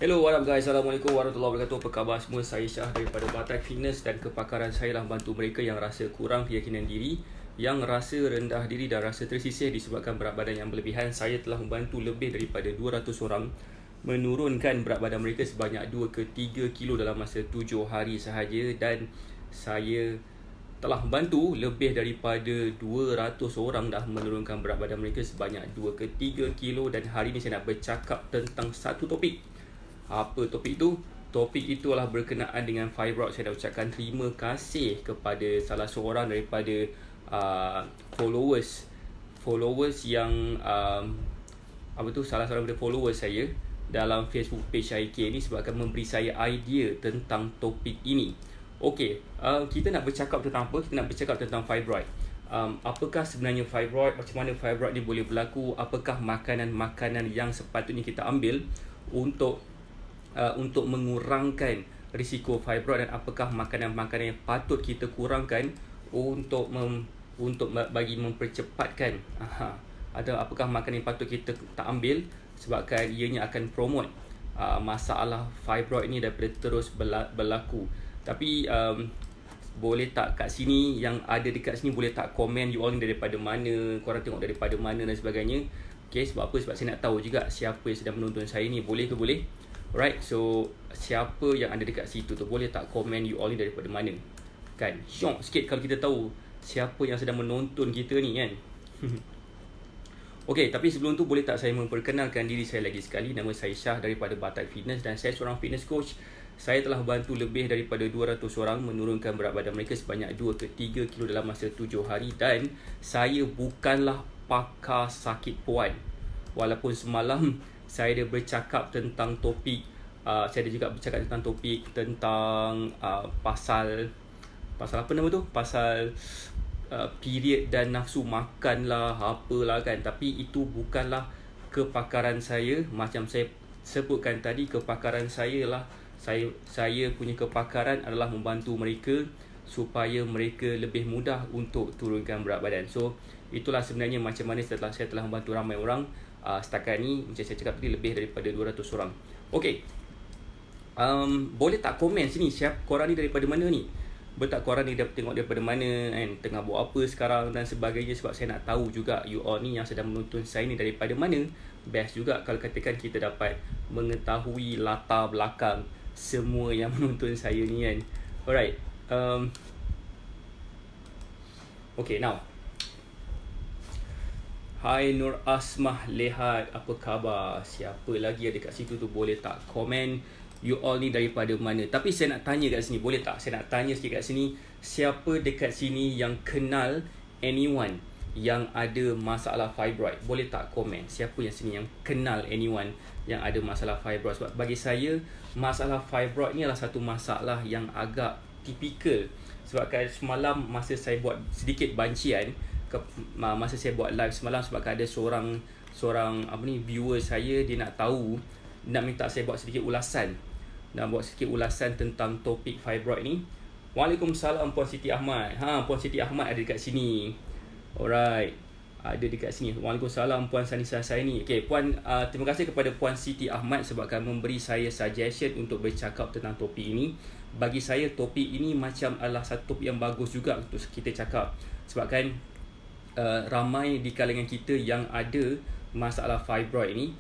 Hello, what up guys? Assalamualaikum warahmatullahi wabarakatuh. Apa khabar semua? Saya Syah daripada Batak Fitness dan kepakaran saya lah bantu mereka yang rasa kurang keyakinan diri, yang rasa rendah diri dan rasa tersisih disebabkan berat badan yang berlebihan. Saya telah membantu lebih daripada 200 orang menurunkan berat badan mereka sebanyak 2 ke 3 kilo dalam masa 7 hari sahaja, dan saya telah membantu lebih daripada 200 orang dah menurunkan berat badan mereka sebanyak 2 ke 3 kilo. Dan hari ini saya nak bercakap tentang satu topik. Apa topik itu? Topik itu adalah berkenaan dengan fibroid. Saya dah ucapkan terima kasih kepada salah seorang daripada followers yang salah seorang daripada followers saya dalam Facebook page IK ni sebabkan memberi saya idea tentang topik ini. Okey, kita nak bercakap tentang apa? Kita nak bercakap tentang fibroid. Apakah sebenarnya fibroid? Macam mana fibroid ni boleh berlaku? Apakah makanan-makanan yang sepatutnya kita ambil untuk mengurangkan risiko fibroid, dan apakah makanan-makanan yang patut kita kurangkan untuk bagi mempercepatkan apakah makanan yang patut kita tak ambil sebabkan ianya akan promote masalah fibroid ni daripada terus berlaku. Tapi boleh tak kat sini, yang ada dekat sini, boleh tak komen you all ni daripada mana, korang tengok daripada mana dan sebagainya. Okay, sebab apa? Sebab saya nak tahu juga siapa yang sedang menonton saya ni. Boleh ke boleh? Alright, so siapa yang ada dekat situ tu, boleh tak komen you all ni daripada mana? Kan, syok sikit kalau kita tahu siapa yang sedang menonton kita ni kan. Okay, tapi sebelum tu boleh tak saya memperkenalkan diri saya lagi sekali. Nama saya Syah daripada Batak Fitness dan saya seorang fitness coach. Saya telah bantu lebih daripada 200 orang menurunkan berat badan mereka sebanyak 2 ke 3 kilo dalam masa 7 hari. Dan saya bukanlah pakar sakit puan. Walaupun semalam saya ada bercakap tentang topik, saya ada juga bercakap tentang topik tentang pasal apa nama tu? Pasal period dan nafsu makan lah, apalah kan. Tapi itu bukanlah kepakaran saya. Macam saya sebutkan tadi, kepakaran saya lah, saya punya kepakaran adalah membantu mereka supaya mereka lebih mudah untuk turunkan berat badan. So itulah sebenarnya macam mana setelah saya telah membantu ramai orang setakat ni. Macam saya cakap tadi, lebih daripada 200 orang. Okay, boleh tak komen sini korang ni daripada mana ni? Boleh tak korang ni tengok daripada mana kan? Tengah buat apa sekarang dan sebagainya. Sebab saya nak tahu juga you all ni yang sedang menonton saya ni daripada mana. Best juga kalau katakan kita dapat mengetahui latar belakang semua yang menonton saya ni kan. Alright, okay, now, hai Nur Asmah Lehat, apa khabar? Siapa lagi ada kat situ tu? Boleh tak komen you all ni daripada mana? Tapi saya nak tanya kat sini, boleh tak? Saya nak tanya sikit kat sini, siapa dekat sini yang kenal anyone yang ada masalah fibroid? Boleh tak komen? Siapa yang sini yang kenal anyone yang ada masalah fibroid? Sebab bagi saya, masalah fibroid ni adalah satu masalah yang agak tipikal. Sebabkan semalam masa saya buat sedikit bancian, masa saya buat live semalam, sebabkan ada seorang viewer saya, dia nak tahu, nak minta saya buat sedikit ulasan tentang topik fibroid ni. Waalaikumsalam Puan Siti Ahmad. Puan Siti Ahmad ada dekat sini. Alright, ada dekat sini. Waalaikumsalam Puan Sanisa Saini. Okay, Puan, terima kasih kepada Puan Siti Ahmad sebabkan memberi saya suggestion untuk bercakap tentang topik ini. Bagi saya topik ini macam adalah satu topik yang bagus juga untuk kita cakap. Sebabkan ramai di kalangan kita yang ada masalah fibroid ni,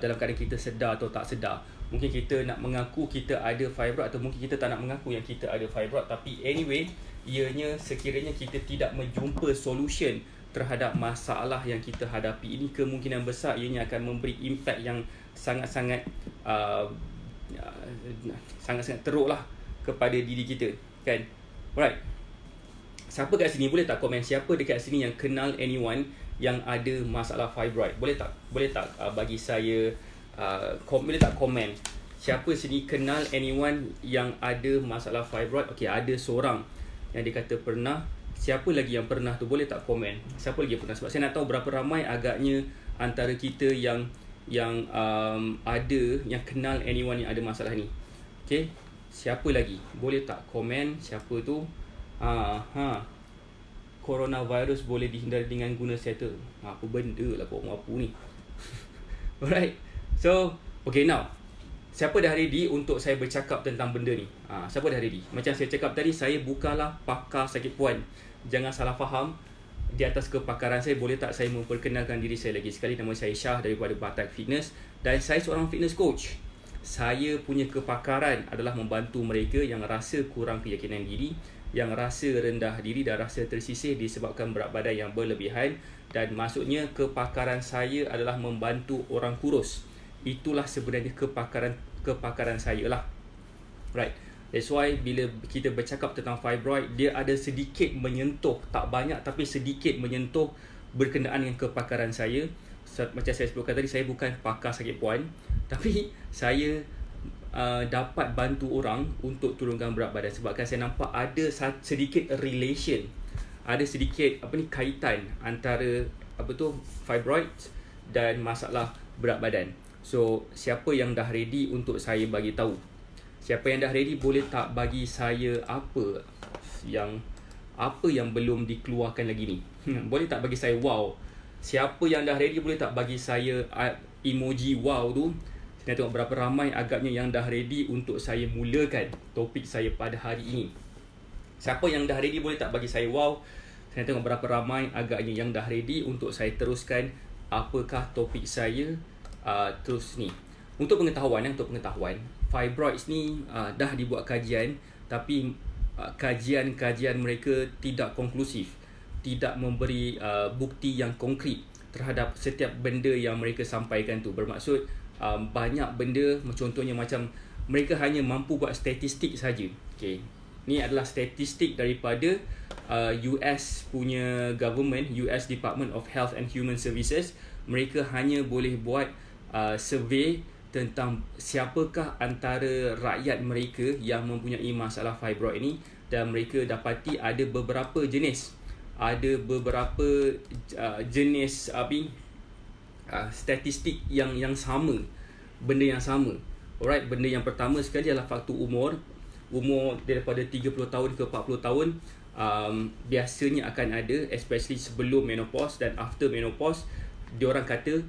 dalam keadaan kita sedar atau tak sedar. Mungkin kita nak mengaku kita ada fibroid, atau mungkin kita tak nak mengaku yang kita ada fibroid. Tapi anyway, ianya sekiranya kita tidak menjumpa solution terhadap masalah yang kita hadapi ini, kemungkinan besar ianya akan memberi impact yang sangat-sangat teruk lah kepada diri kita kan. Alright, siapa kat sini, boleh tak komen siapa dekat sini yang kenal anyone yang ada masalah fibroid? Boleh tak bagi saya boleh tak komen siapa sini kenal anyone yang ada masalah fibroid? Okay, ada seorang yang dia kata pernah. Siapa lagi yang pernah tu? Boleh tak komen siapa lagi yang pernah? Sebab saya nak tahu berapa ramai agaknya antara kita yang ada, yang kenal anyone yang ada masalah ni. Okay, siapa lagi? Boleh tak komen siapa tu? Coronavirus boleh dihindari dengan guna settle. Apa benda lah kau apa ni? Alright, so okay, now siapa dah ready untuk saya bercakap tentang benda ni? Siapa dah ready? Macam saya cakap tadi, saya bukanlah pakar sakit puan. Jangan salah faham. Di atas kepakaran saya, boleh tak saya memperkenalkan diri saya lagi sekali? Nama saya Syah daripada Batak Fitness dan saya seorang fitness coach. Saya punya kepakaran adalah membantu mereka yang rasa kurang keyakinan diri, yang rasa rendah diri dan rasa tersisih disebabkan berat badan yang berlebihan. Dan maksudnya kepakaran saya adalah membantu orang kurus. Itulah sebenarnya kepakaran saya lah. Right. That's why bila kita bercakap tentang fibroid, dia ada sedikit menyentuh, tak banyak tapi sedikit menyentuh berkenaan dengan kepakaran saya. Macam saya sebutkan tadi, saya bukan pakar sakit puan, tapi saya dapat bantu orang untuk turunkan berat badan sebabkan saya nampak ada sedikit relation, ada sedikit kaitan antara fibroid dan masalah berat badan. So, siapa yang dah ready untuk saya bagi tahu? Siapa yang dah ready, boleh tak bagi saya apa yang belum dikeluarkan lagi ni? Boleh tak bagi saya wow? Siapa yang dah ready, boleh tak bagi saya emoji wow tu? Saya nak tengok berapa ramai agaknya yang dah ready untuk saya mulakan topik saya pada hari ini. Siapa yang dah ready, boleh tak bagi saya wow? Saya nak tengok berapa ramai agaknya yang dah ready untuk saya teruskan apakah topik saya terus ni. Untuk pengetahuan, fibroids ni dah dibuat kajian, tapi kajian mereka tidak konklusif, tidak memberi bukti yang konkret terhadap setiap benda yang mereka sampaikan tu. Bermaksud banyak benda, contohnya macam mereka hanya mampu buat statistik saja. Okay. Ni adalah statistik daripada US punya government, US Department of Health and Human Services. Mereka hanya boleh buat survey tentang siapakah antara rakyat mereka yang mempunyai masalah fibroid ini, dan mereka dapati ada beberapa jenis. Ada beberapa jenis statistik yang sama, benda yang sama. Alright, benda yang pertama sekali adalah faktor umur. Umur daripada 30 tahun ke 40 tahun biasanya akan ada, especially sebelum menopause dan after menopause. Diorang kata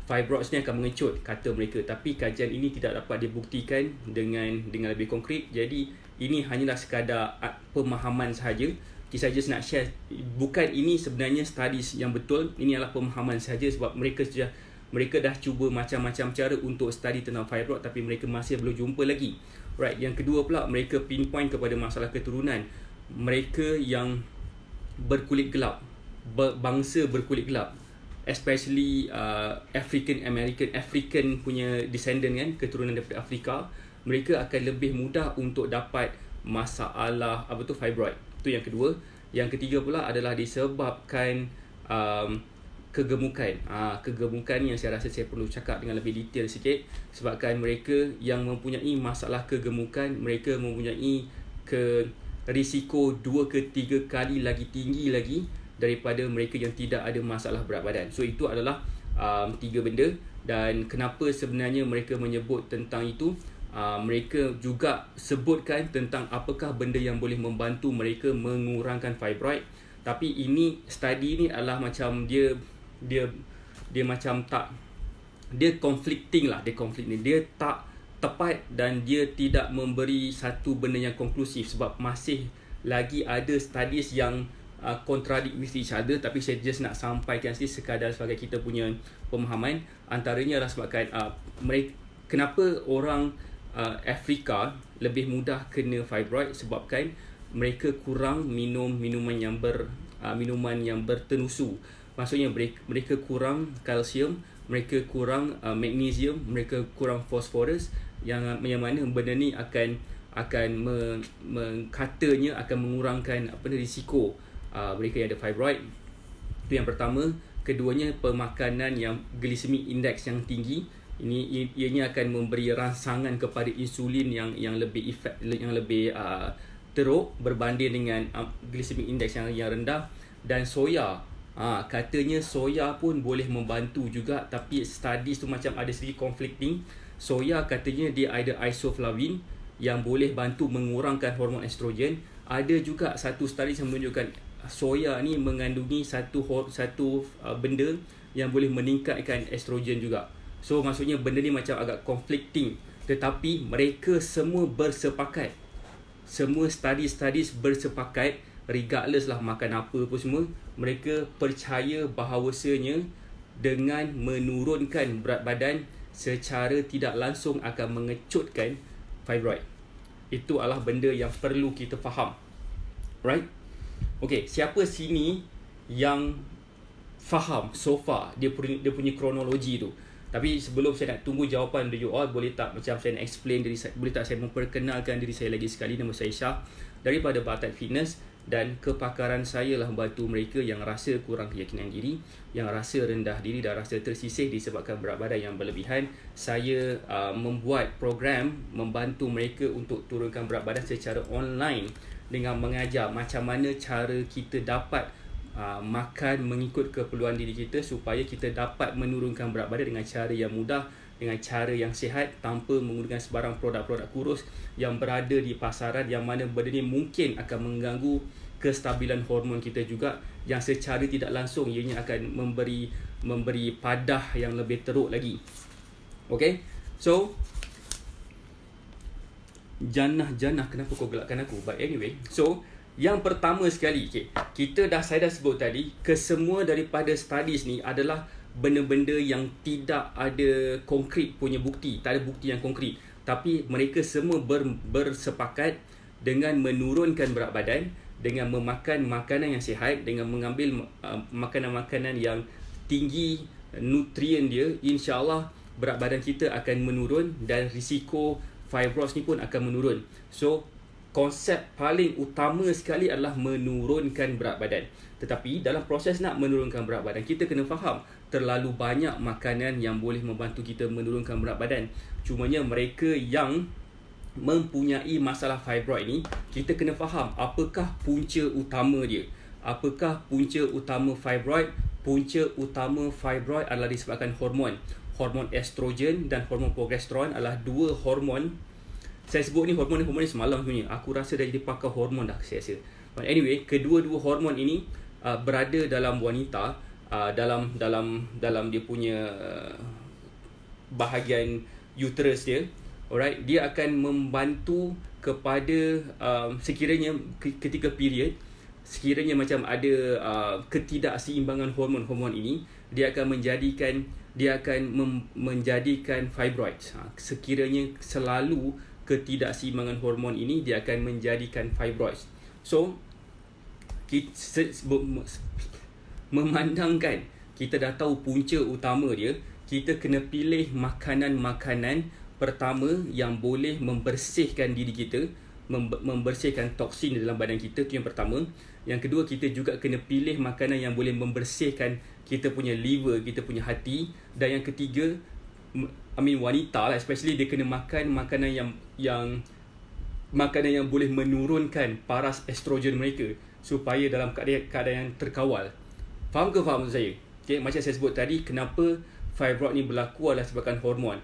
fibroids ni akan mengecut, kata mereka, tapi kajian ini tidak dapat dibuktikan dengan lebih konkret. Jadi ini hanyalah sekadar pemahaman sahaja. Saya just nak share, bukan ini sebenarnya studies yang betul, ini adalah pemahaman sahaja sebab mereka dah cuba macam-macam cara untuk study tentang fibroid tapi mereka masih belum jumpa lagi. Right, yang kedua pula, mereka pinpoint kepada masalah keturunan. Mereka yang berkulit gelap, bangsa berkulit gelap, especially African punya descendant kan, keturunan daripada Afrika, mereka akan lebih mudah untuk dapat masalah fibroid. Itu yang kedua. Yang ketiga pula adalah disebabkan kegemukan. Kegemukan yang saya rasa saya perlu cakap dengan lebih detail sikit, sebabkan mereka yang mempunyai masalah kegemukan, mereka mempunyai risiko 2 ke 3 kali lagi tinggi lagi daripada mereka yang tidak ada masalah berat badan. So itu adalah 3 benda. Dan kenapa sebenarnya mereka menyebut tentang itu, mereka juga sebutkan tentang apakah benda yang boleh membantu mereka mengurangkan fibroid. Tapi ini study ni adalah macam dia macam tak, dia conflicting lah, dia tak tepat dan dia tidak memberi satu benda yang konklusif sebab masih lagi ada studies yang contradict with each other. Tapi saya just nak sampaikan sekadar sebagai kita punya pemahaman. Antaranya adalah sebabkan kenapa orang Afrika lebih mudah kena fibroid, sebabkan mereka kurang minum minuman yang bertenusu. Maksudnya mereka kurang kalsium, mereka kurang magnesium, mereka kurang fosforus, yang mana benda ni akan katanya akan mengurangkan risiko mereka yang ada fibroid. Itu yang pertama. Keduanya, pemakanan yang glycemic index yang tinggi. Ianya akan memberi rangsangan kepada insulin yang lebih teruk berbanding dengan glycemic index yang rendah. Dan soya, katanya soya pun boleh membantu juga, tapi studies tu macam ada sedikit conflicting. Soya katanya dia ada isoflavin yang boleh bantu mengurangkan hormon estrogen. Ada juga satu studies yang menunjukkan soya ni mengandungi satu benda yang boleh meningkatkan estrogen juga. So maksudnya benda ni macam agak conflicting Tetapi mereka semua bersepakat, semua studies bersepakat, regardless lah makan apa semua, mereka percaya bahawasanya dengan menurunkan berat badan secara tidak langsung akan mengecutkan fibroid. Itu adalah benda yang perlu kita faham. Right? Okay, siapa sini yang faham so far dia punya kronologi tu? Tapi sebelum saya nak tunggu jawapan dari you all, boleh tak macam saya nak explain diri saya, boleh tak saya memperkenalkan diri saya lagi sekali? Nama saya Syah daripada Batak Fitness, dan kepakaran saya lah membantu mereka yang rasa kurang keyakinan diri, yang rasa rendah diri dan rasa tersisih disebabkan berat badan yang berlebihan. Saya membuat program membantu mereka untuk turunkan berat badan secara online dengan mengajar macam mana cara kita dapat makan mengikut keperluan diri kita supaya kita dapat menurunkan berat badan dengan cara yang mudah, dengan cara yang sihat, tanpa menggunakan sebarang produk-produk kurus yang berada di pasaran, yang mana benda ni mungkin akan mengganggu kestabilan hormon kita juga, yang secara tidak langsung ianya akan memberi padah yang lebih teruk lagi. Okay, so Janah, kenapa kau gelakkan aku? But anyway, so yang pertama sekali, saya dah sebut tadi, kesemua daripada studies ni adalah benda-benda yang tidak ada konkret punya bukti, tak ada bukti yang konkret. Tapi mereka semua bersepakat dengan menurunkan berat badan, dengan memakan makanan yang sihat, dengan mengambil makanan-makanan yang tinggi nutrien dia, insya-Allah berat badan kita akan menurun dan risiko fibrosis ni pun akan menurun. So konsep paling utama sekali adalah menurunkan berat badan. Tetapi dalam proses nak menurunkan berat badan, kita kena faham terlalu banyak makanan yang boleh membantu kita menurunkan berat badan. Cumanya mereka yang mempunyai masalah fibroid ni, kita kena faham apakah punca utama dia. Apakah punca utama fibroid? Punca utama fibroid adalah disebabkan hormon. Hormon estrogen dan hormon progesteron adalah dua hormon. Saya sebut ni hormon ni semalam sebenarnya. Aku rasa dah jadi pakar hormon dah, saya rasa. But anyway, kedua-dua hormon ini berada dalam wanita, dalam dia punya bahagian uterus dia. Alright, dia akan membantu kepada sekiranya ketika period, sekiranya macam ada ketidakseimbangan hormon-hormon ini, dia akan menjadikan fibroids. Sekiranya selalu ketidakseimbangan hormon ini, dia akan menjadikan fibroids. So memandangkan kita dah tahu punca utama dia, kita kena pilih makanan-makanan pertama yang boleh membersihkan diri kita, membersihkan toksin dalam badan kita. Itu yang pertama. Yang kedua, kita juga kena pilih makanan yang boleh membersihkan kita punya liver, kita punya hati. Dan yang ketiga, wanita lah especially, dia kena makan makanan yang boleh menurunkan paras estrogen mereka supaya dalam keadaan yang terkawal. Faham saya? Okay, macam saya sebut tadi, kenapa fibroid ni berlaku adalah sebabkan hormon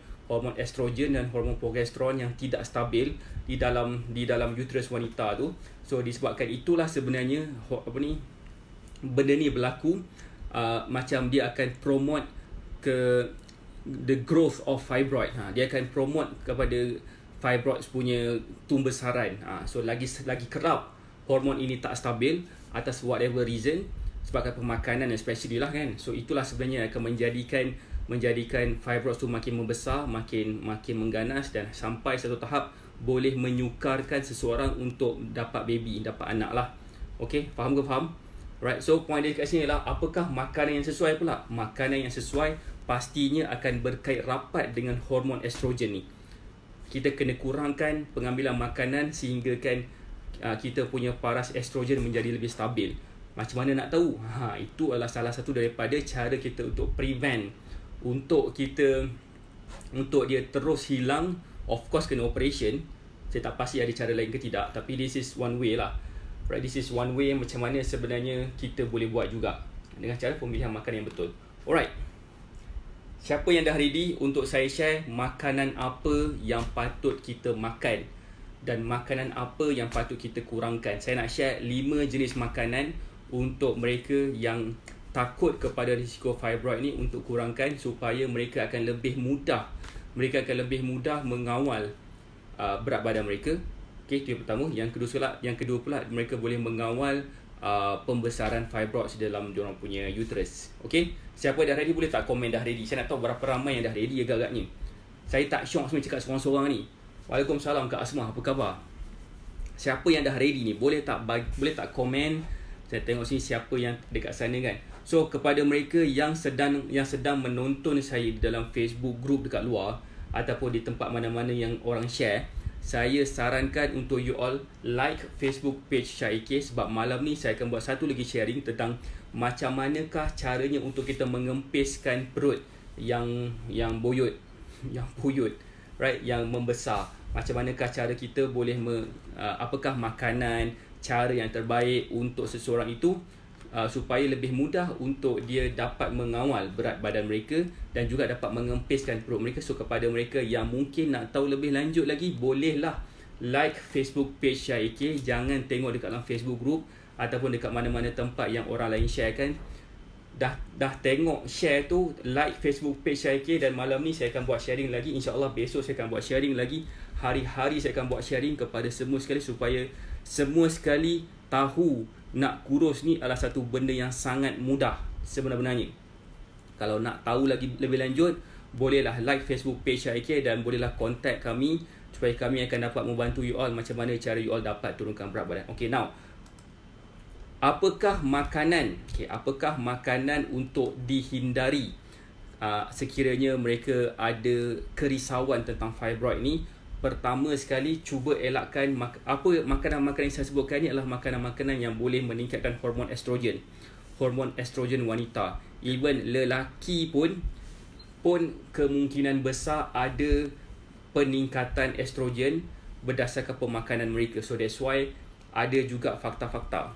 estrogen dan hormon progesteron yang tidak stabil di dalam uterus wanita tu. So disebabkan itulah sebenarnya benda ni berlaku, macam dia akan promote ke the growth of fibroid. Dia akan promote kepada fibroid punya tumbesaran. So lagi kerap hormon ini tak stabil atas whatever reason, sebabkan pemakanan especially lah kan. So itulah sebenarnya akan menjadikan fibroid tu makin membesar, makin mengganas, dan sampai satu tahap boleh menyukarkan seseorang untuk dapat baby, dapat anak lah. Okay, faham? Right, so point dia kat sini adalah apakah makanan yang sesuai pula? Makanan yang sesuai pastinya akan berkait rapat dengan hormon estrogen ni. Kita kena kurangkan pengambilan makanan sehingga kan kita punya paras estrogen menjadi lebih stabil. Macam mana nak tahu? Itu adalah salah satu daripada cara kita untuk prevent, untuk dia terus hilang. Of course kena operation. Saya tak pasti ada cara lain ke tidak, tapi this is one way lah. Right, this is one way macam mana sebenarnya kita boleh buat juga dengan cara pemilihan makanan yang betul. Alright, siapa yang dah ready untuk saya share makanan apa yang patut kita makan dan makanan apa yang patut kita kurangkan? Saya nak share 5 jenis makanan untuk mereka yang takut kepada risiko fibroid ni, untuk kurangkan supaya mereka akan lebih mudah mereka akan lebih mudah mengawal berat badan mereka. Okey, itu yang pertama. Yang kedua pula mereka boleh mengawal pembesaran fibroids dalam diorang punya uterus. Okey, siapa dah ready boleh tak komen dah ready? Saya nak tahu berapa ramai yang dah ready agak-agaknya. Saya tak syok sebenarnya cakap seorang-seorang ni. Waalaikumsalam Kak Asmah, apa khabar? Siapa yang dah ready ni? Boleh tak komen? Saya tengok sini siapa yang dekat sana kan. So kepada mereka yang sedang menonton saya di dalam Facebook group dekat luar ataupun di tempat mana-mana yang orang share, saya sarankan untuk you all like Facebook page Syahik sebab malam ni saya akan buat satu lagi sharing tentang macam manakah caranya untuk kita mengempiskan perut yang buyut, right, yang membesar. Macam manakah cara kita boleh apakah makanan, cara yang terbaik untuk seseorang itu supaya lebih mudah untuk dia dapat mengawal berat badan mereka dan juga dapat mengempiskan perut mereka. So kepada mereka yang mungkin nak tahu lebih lanjut lagi, bolehlah like Facebook page Syahik. Jangan tengok dekat dalam Facebook group ataupun dekat mana-mana tempat yang orang lain share kan. Dah tengok share tu, like Facebook page Syahik, dan malam ni saya akan buat sharing lagi. InsyaAllah besok saya akan buat sharing lagi. Hari-hari saya akan buat sharing kepada semua sekali supaya semua sekali tahu nak kurus ni adalah satu benda yang sangat mudah sebenarnya. Kalau nak tahu lagi lebih lanjut, bolehlah like Facebook page Syahik dan bolehlah contact kami supaya kami akan dapat membantu you all macam mana cara you all dapat turunkan berat badan. Okay, now apakah makanan untuk dihindari sekiranya mereka ada kerisauan tentang fibroid ni? Pertama sekali, cuba elakkan makanan-makanan yang saya sebutkan ni adalah makanan-makanan yang boleh meningkatkan hormon estrogen wanita. Even lelaki pun kemungkinan besar ada peningkatan estrogen berdasarkan pemakanan mereka. So that's why ada juga fakta-fakta.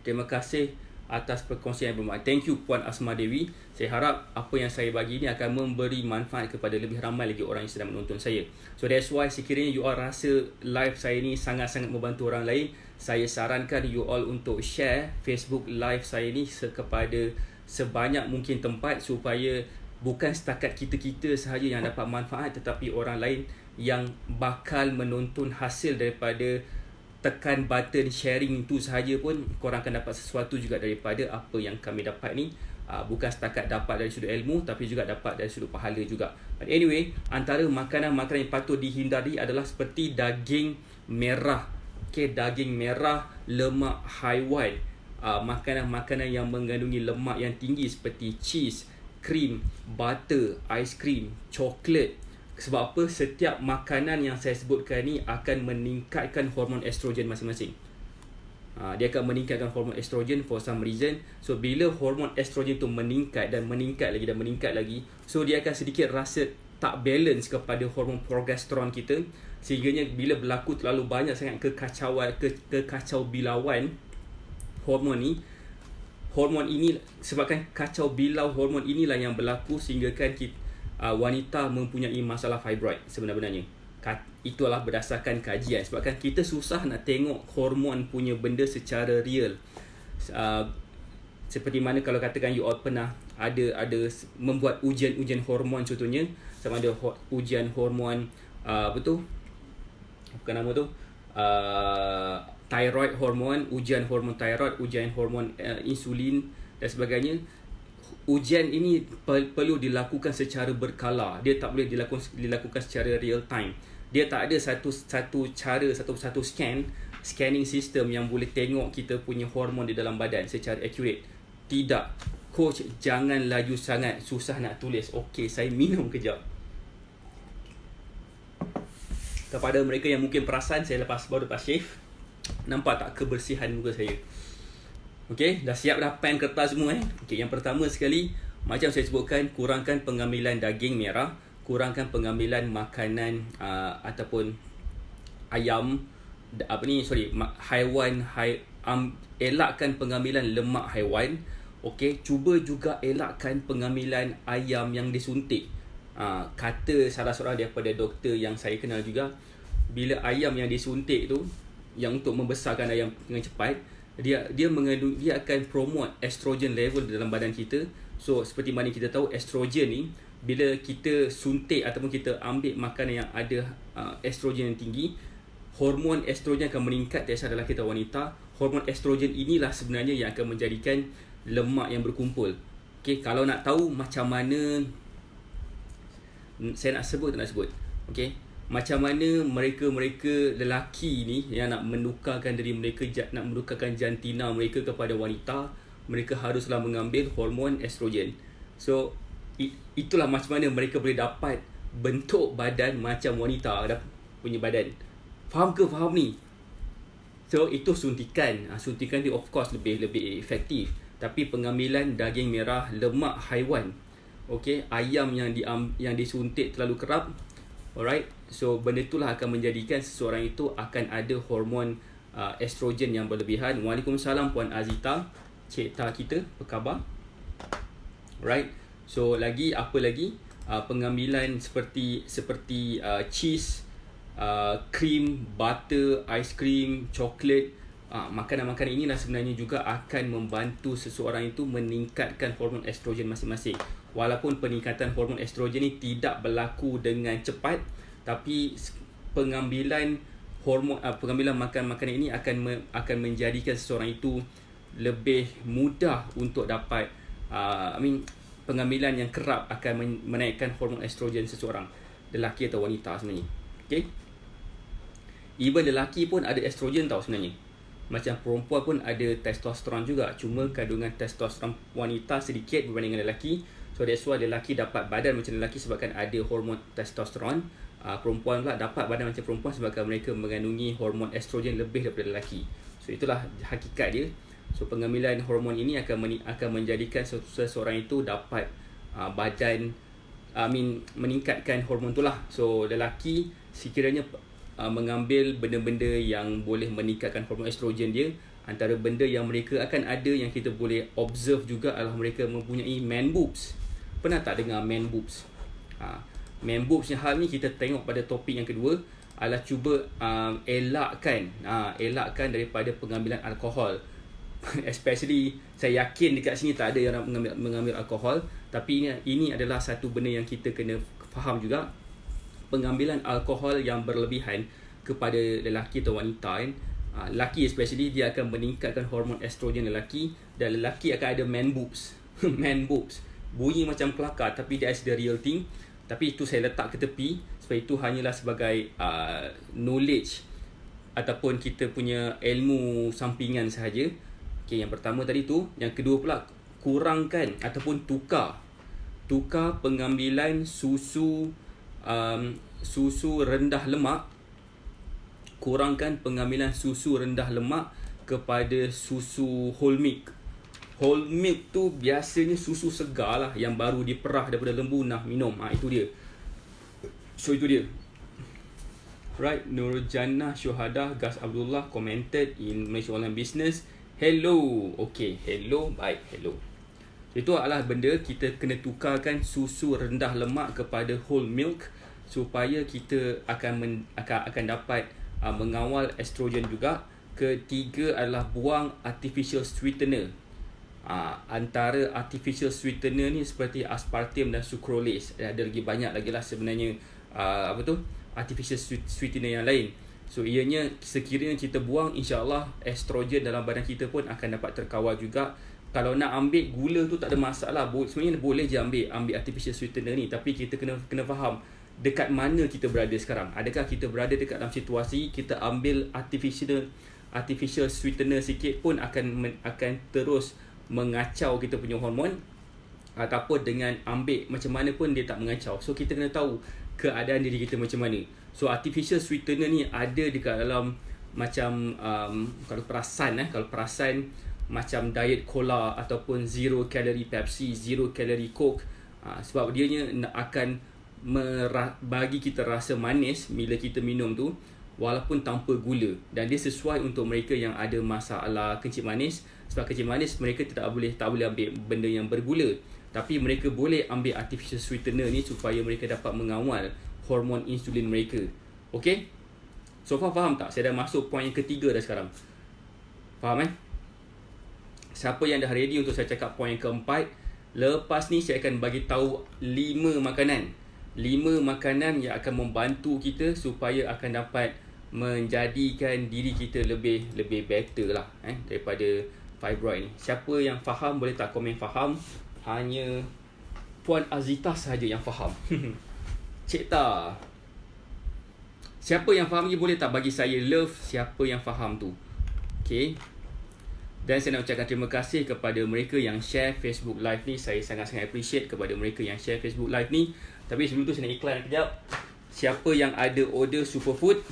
Terima kasih atas perkongsian yang bermanfaat. Thank you Puan Asma Dewi. Saya harap apa yang saya bagi ini akan memberi manfaat kepada lebih ramai lagi orang yang sedang menonton saya. So that's why sekiranya you all rasa live saya ni sangat-sangat membantu orang lain, saya sarankan you all untuk share Facebook live saya ni kepada sebanyak mungkin tempat supaya bukan setakat kita-kita sahaja yang dapat manfaat, tetapi orang lain yang bakal menonton hasil daripada tekan button sharing itu sahaja pun korang akan dapat sesuatu juga daripada apa yang kami dapat ni. Bukan setakat dapat dari sudut ilmu, tapi juga dapat dari sudut pahala juga. But anyway, antara makanan-makanan yang patut dihindari adalah seperti daging merah. Okay, daging merah, lemak haiwan, makanan-makanan yang mengandungi lemak yang tinggi seperti cheese, krim, butter, ice cream, coklat. Sebab apa? Setiap makanan yang saya sebutkan ni akan meningkatkan hormon estrogen masing-masing. Dia akan meningkatkan hormon estrogen for some reason. So bila hormon estrogen tu meningkat lagi, so dia akan sedikit rasa tak balance kepada hormon progesteron kita, sehingga bila berlaku terlalu banyak sangat kekacau bilauan hormon ini, sebabkan kacau bilau hormon inilah yang berlaku sehingga kan wanita mempunyai masalah fibroid sebenarnya. Itulah berdasarkan kajian. Sebabkan kita susah nak tengok hormon punya benda secara real. Seperti mana kalau katakan you all pernah ada membuat ujian hormon, contohnya sama ada ujian hormon thyroid hormon, ujian hormon thyroid, ujian hormon insulin dan sebagainya. Ujian ini perlu dilakukan secara berkala. Dia tak boleh dilakukan secara real time. Dia tak ada satu scanning system yang boleh tengok kita punya hormon di dalam badan secara accurate. Tidak. Coach, jangan laju sangat, susah nak tulis. Okey, saya minum kejap. Kepada mereka yang mungkin perasan, saya baru lepas shave. Nampak tak kebersihan muka saya? Okey, dah siap dah pen kertas semua Okey, yang pertama sekali, macam saya sebutkan, kurangkan pengambilan daging merah, kurangkan pengambilan makanan ataupun ayam haiwan, elakkan pengambilan lemak haiwan. Okey, cuba juga elakkan pengambilan ayam yang disuntik. Kata salah seorang daripada doktor yang saya kenal juga, bila ayam yang disuntik tu, yang untuk membesarkan ayam dengan cepat, dia akan promote estrogen level dalam badan kita. So seperti mana kita tahu, estrogen ni bila kita suntik ataupun kita ambil makanan yang ada estrogen yang tinggi, hormon estrogen akan meningkat di atas lelaki atau wanita. Hormon estrogen inilah sebenarnya yang akan menjadikan lemak yang berkumpul. Okay, kalau nak tahu macam mana, saya nak sebut tak nak sebut? Okay, macam mana mereka lelaki ni yang nak menukarkan diri mereka, nak menukarkan jantina mereka kepada wanita, mereka haruslah mengambil hormon estrogen. So itulah macam mana mereka boleh dapat bentuk badan macam wanita punya badan. Faham ke faham ni? So itu suntikan. Suntikan dia of course lebih efektif. Tapi pengambilan daging merah, lemak haiwan, okay, ayam yang disuntik terlalu kerap, alright, so benda itulah akan menjadikan seseorang itu akan ada hormon estrogen yang berlebihan. Waalaikumsalam Puan Azita, cikta kita, apa khabar? Right, so apa lagi? Pengambilan seperti cheese, cream, butter, ice cream, coklat. Makanan-makanan inilah sebenarnya juga akan membantu seseorang itu meningkatkan hormon estrogen masing-masing. Walaupun peningkatan hormon estrogen ini tidak berlaku dengan cepat, tapi pengambilan makanan-makanan ini akan menjadikan seseorang itu lebih mudah untuk dapat pengambilan yang kerap akan menaikkan hormon estrogen seseorang, lelaki atau wanita sebenarnya. Okay? Even lelaki pun ada estrogen tau sebenarnya. Macam perempuan pun ada testosteron juga. Cuma kandungan testosteron wanita sedikit berbanding dengan lelaki. So that's why lelaki dapat badan macam lelaki sebabkan ada hormon testosteron. Perempuan pula dapat badan macam perempuan sebabkan mereka mengandungi hormon estrogen lebih daripada lelaki. So itulah hakikat dia. So pengambilan hormon ini akan menjadikan seseorang itu dapat meningkatkan hormon itulah. So lelaki sekiranya mengambil benda-benda yang boleh meningkatkan hormon estrogen dia, antara benda yang mereka akan ada yang kita boleh observe juga adalah mereka mempunyai man boobs. Pernah tak dengar man boobs? Man boobs yang hal ni kita tengok pada topik yang kedua adalah cuba elakkan daripada pengambilan alkohol. Especially saya yakin dekat sini tak ada yang nak mengambil alkohol, tapi ini adalah satu benda yang kita kena faham juga. Pengambilan alkohol yang berlebihan kepada lelaki atau wanita kan, lelaki especially, dia akan meningkatkan hormon estrogen lelaki, dan lelaki akan ada man boobs. Man boobs bunyi macam kelakar tapi that's the real thing. Tapi itu saya letak ke tepi sebab itu hanyalah sebagai knowledge ataupun kita punya ilmu sampingan sahaja. Okay, yang pertama tadi tu. Yang kedua pula, kurangkan ataupun tukar pengambilan susu rendah lemak. Kurangkan pengambilan susu rendah lemak kepada susu whole milk. Whole milk tu biasanya susu segar lah yang baru diperah daripada lembu nak minum. Itu dia. So itu dia. Right, Nurjana Syuhada Gas Abdullah commented in Malaysia Online Business. Hello. Okay, hello. Baik, hello. Itu adalah benda kita kena tukarkan susu rendah lemak kepada whole milk supaya kita akan dapat mengawal estrogen juga. Ketiga adalah buang artificial sweetener. Antara artificial sweetener ni seperti aspartame dan sucralose. Ada lagi banyak lagi lah sebenarnya artificial sweetener yang lain. So ianya sekiranya kita buang, insya-Allah estrogen dalam badan kita pun akan dapat terkawal juga. Kalau nak ambil gula tu tak ada masalah. Sebenarnya boleh je ambil artificial sweetener ni, tapi kita kena faham dekat mana kita berada sekarang. Adakah kita berada dekat dalam situasi kita ambil artificial sweetener sikit pun akan terus mengacau kita punya hormon, ataupun dengan ambil macam mana pun dia tak mengacau. So kita kena tahu keadaan diri kita macam mana. So artificial sweetener ni ada dekat dalam macam kalau perasan macam diet cola ataupun zero calorie Pepsi, zero calorie Coke. Sebab dia akan bagi kita rasa manis bila kita minum tu walaupun tanpa gula, dan dia sesuai untuk mereka yang ada masalah kencing manis. Sebab kencing manis mereka tak boleh ambil benda yang bergula, tapi mereka boleh ambil artificial sweetener ni supaya mereka dapat mengawal hormon insulin mereka. Okay? So faham tak? Saya dah masuk poin yang ketiga dah sekarang. Faham Siapa yang dah ready untuk saya cakap poin yang keempat, Lepas ni saya akan bagi tahu 5 makanan. 5 makanan yang akan membantu kita supaya akan dapat menjadikan diri kita lebih better lah daripada fibroid ni. Siapa yang faham boleh tak komen faham. Hanya Puan Azita sahaja yang faham. Cik Ta. Siapa yang faham ni boleh tak bagi saya love siapa yang faham tu. Okay. Dan saya nak ucapkan terima kasih kepada mereka yang share Facebook Live ni. Saya sangat-sangat appreciate kepada mereka yang share Facebook Live ni. Tapi sebelum tu saya nak iklan kejap. Siapa yang ada order superfood,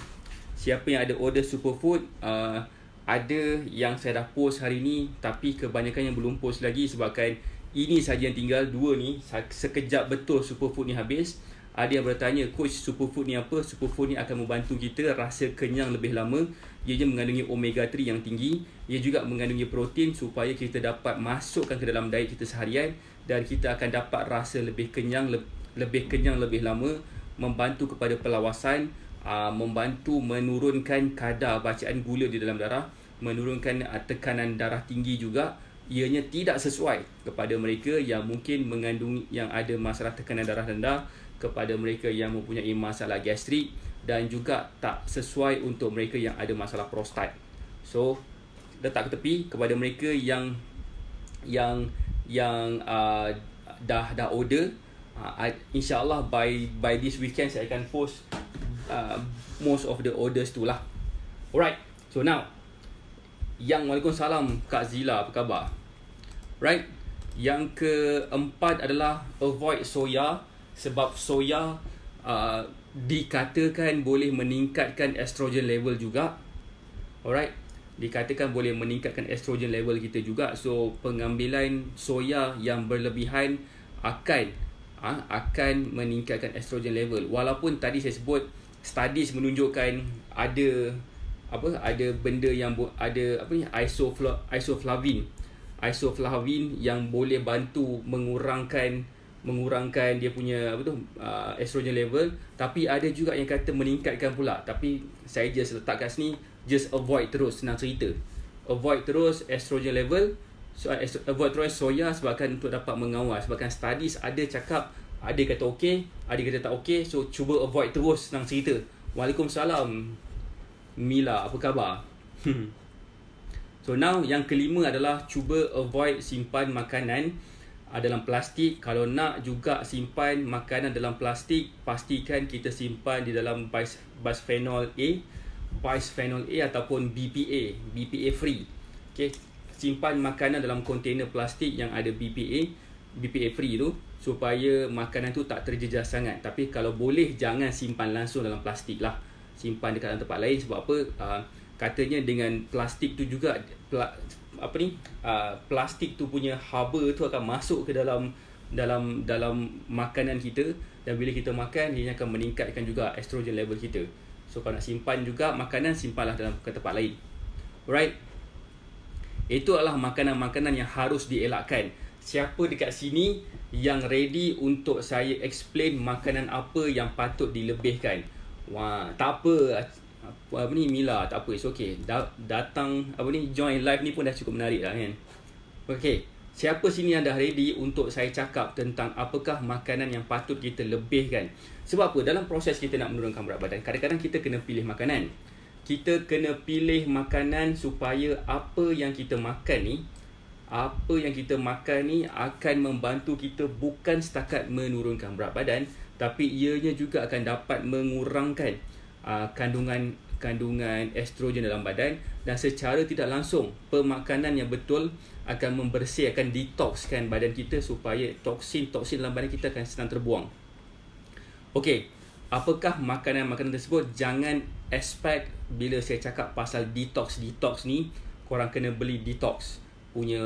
ada yang saya dah post hari ni, tapi kebanyakan yang belum post lagi sebabkan ini saja yang tinggal, 2 ni. Sekejap betul superfood ni habis. Ada yang bertanya, coach, superfood ni apa? Superfood ni akan membantu kita rasa kenyang lebih lama. Ianya mengandungi omega 3 yang tinggi. Ia juga mengandungi protein supaya kita dapat masukkan ke dalam diet kita seharian. Dan kita akan dapat rasa lebih kenyang lebih lama. Membantu kepada pelawasan, membantu menurunkan kadar bacaan gula di dalam darah, menurunkan tekanan darah tinggi juga. Ianya tidak sesuai kepada mereka yang mungkin yang ada masalah tekanan darah rendah, kepada mereka yang mempunyai masalah gastrik, dan juga tak sesuai untuk mereka yang ada masalah prostat. So letak ke tepi. Kepada mereka yang dah order, insyaAllah by this weekend saya akan post most of the orders tu lah. Alright, so now Waalaikumsalam Kak Zila, apa khabar? Right, yang keempat adalah avoid soya. Sebab soya dikatakan boleh meningkatkan estrogen level juga. Alright, dikatakan boleh meningkatkan estrogen level kita juga. So pengambilan soya yang berlebihan akan meningkatkan estrogen level. Walaupun tadi saya sebut studies menunjukkan ada benda yang isoflavin yang boleh bantu mengurangkan dia punya estrogen level. Tapi ada juga yang kata meningkatkan pula. Tapi saya just letak kat sini, just avoid terus, senang cerita. Avoid terus estrogen level. So, avoid terus soya sebabkan untuk dapat mengawal. Sebabkan studies ada cakap, ada kata okey, ada kata tak okey. So cuba avoid terus, senang cerita. Waalaikumsalam Mila, apa khabar? So now yang kelima adalah cuba avoid simpan makanan dalam plastik. Kalau nak juga simpan makanan dalam plastik, pastikan kita simpan di dalam bisphenol A ataupun BPA free. Okay, simpan makanan dalam kontainer plastik yang ada BPA free tu, supaya makanan tu tak terjejas sangat. Tapi kalau boleh jangan simpan langsung dalam plastik lah, simpan dekat tempat lain. Sebab apa? Katanya dengan plastik tu juga plastik tu punya haba tu akan masuk ke dalam makanan kita, dan bila kita makan dia akan meningkatkan juga estrogen level kita. So kalau nak simpan juga makanan, simpanlah dalam tempat lain. Alright, itu adalah makanan-makanan yang harus dielakkan. Siapa dekat sini yang ready untuk saya explain makanan apa yang patut dilebihkan? Wah, tak apa Mila, tak apa, it's okay. Datang join live ni pun dah cukup menarik lah kan. Okay, siapa sini yang dah ready untuk saya cakap tentang apakah makanan yang patut kita lebihkan? Sebab apa? Dalam proses kita nak menurunkan berat badan, kadang-kadang kita kena pilih makanan. Kita kena pilih makanan supaya apa yang kita makan ni akan membantu kita bukan setakat menurunkan berat badan, tapi ianya juga akan dapat mengurangkan kandungan estrogen dalam badan. Dan secara tidak langsung, pemakanan yang betul akan membersihkan, detoxkan badan kita supaya toksin dalam badan kita akan senang terbuang. Okey, apakah makanan-makanan tersebut? Jangan expect bila saya cakap pasal detox ni, korang kena beli detox punya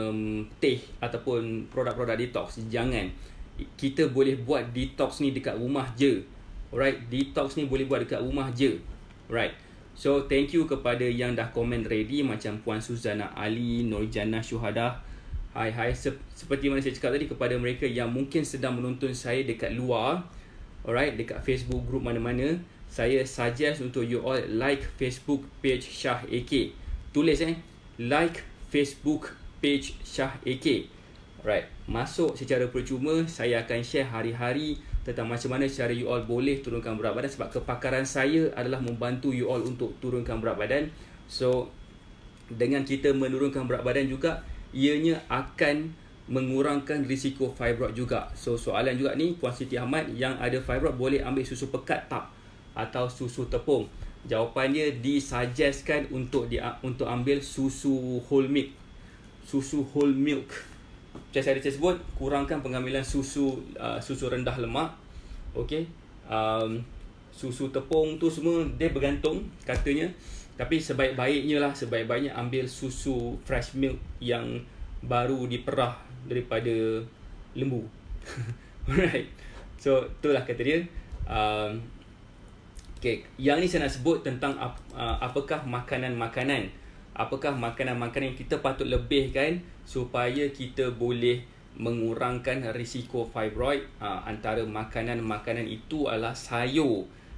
teh ataupun produk-produk detox. Jangan. Kita boleh buat detox ni dekat rumah je. Alright, detox ni boleh buat dekat rumah je. Right. So thank you kepada yang dah komen ready, macam Puan Suzana Ali, Nurjana Syuhada. Hai. Seperti mana saya cakap tadi, kepada mereka yang mungkin sedang menonton saya dekat luar, alright, dekat Facebook group mana-mana, saya suggest untuk you all like Facebook page Shah AK. Tulis like Facebook page Shah AK. Right, masuk secara percuma, saya akan share hari-hari tentang macam mana cara you all boleh turunkan berat badan, sebab kepakaran saya adalah membantu you all untuk turunkan berat badan. So dengan kita menurunkan berat badan juga, ianya akan mengurangkan risiko fibroid juga. So soalan juga ni, Puan Siti Ahmad, yang ada fibroid boleh ambil susu pekat tak atau susu tepung? Jawapannya, disuggestkan untuk ambil susu whole milk. Susu whole milk. Macam saya sebut, kurangkan pengambilan susu rendah lemak. Okey. Susu tepung tu semua dia bergantung katanya. Tapi sebaik-baiknya ambil susu fresh milk yang baru diperah daripada lembu. Alright. So itulah kata dia. Okay. Yang ni saya nak sebut tentang apakah makanan-makanan yang kita patut lebihkan supaya kita boleh mengurangkan risiko fibroid. Antara makanan-makanan itu adalah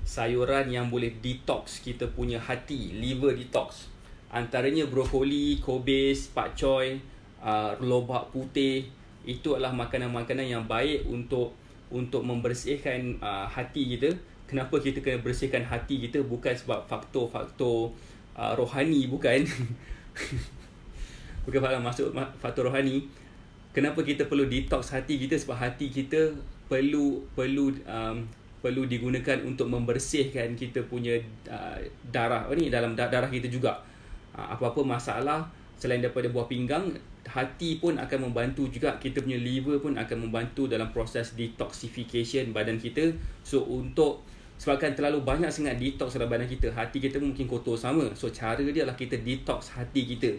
sayuran yang boleh detox kita punya hati, liver detox. Antaranya brokoli, kobis, pakcoy, lobak putih. Itu adalah makanan-makanan yang baik untuk membersihkan hati kita. Kenapa kita kena bersihkan hati kita? Bukan sebab faktor-faktor rohani, bukan. Bukan faktor rohani. Kenapa kita perlu detox hati kita? Sebab hati kita perlu digunakan untuk membersihkan kita punya darah dalam darah kita juga. Apa-apa masalah selain daripada buah pinggang, hati pun akan membantu juga. Kita punya liver pun akan membantu dalam proses detoxification badan kita. So sebabkan terlalu banyak sangat detox dalam badan kita, hati kita pun mungkin kotor sama. So cara dia adalah kita detox hati kita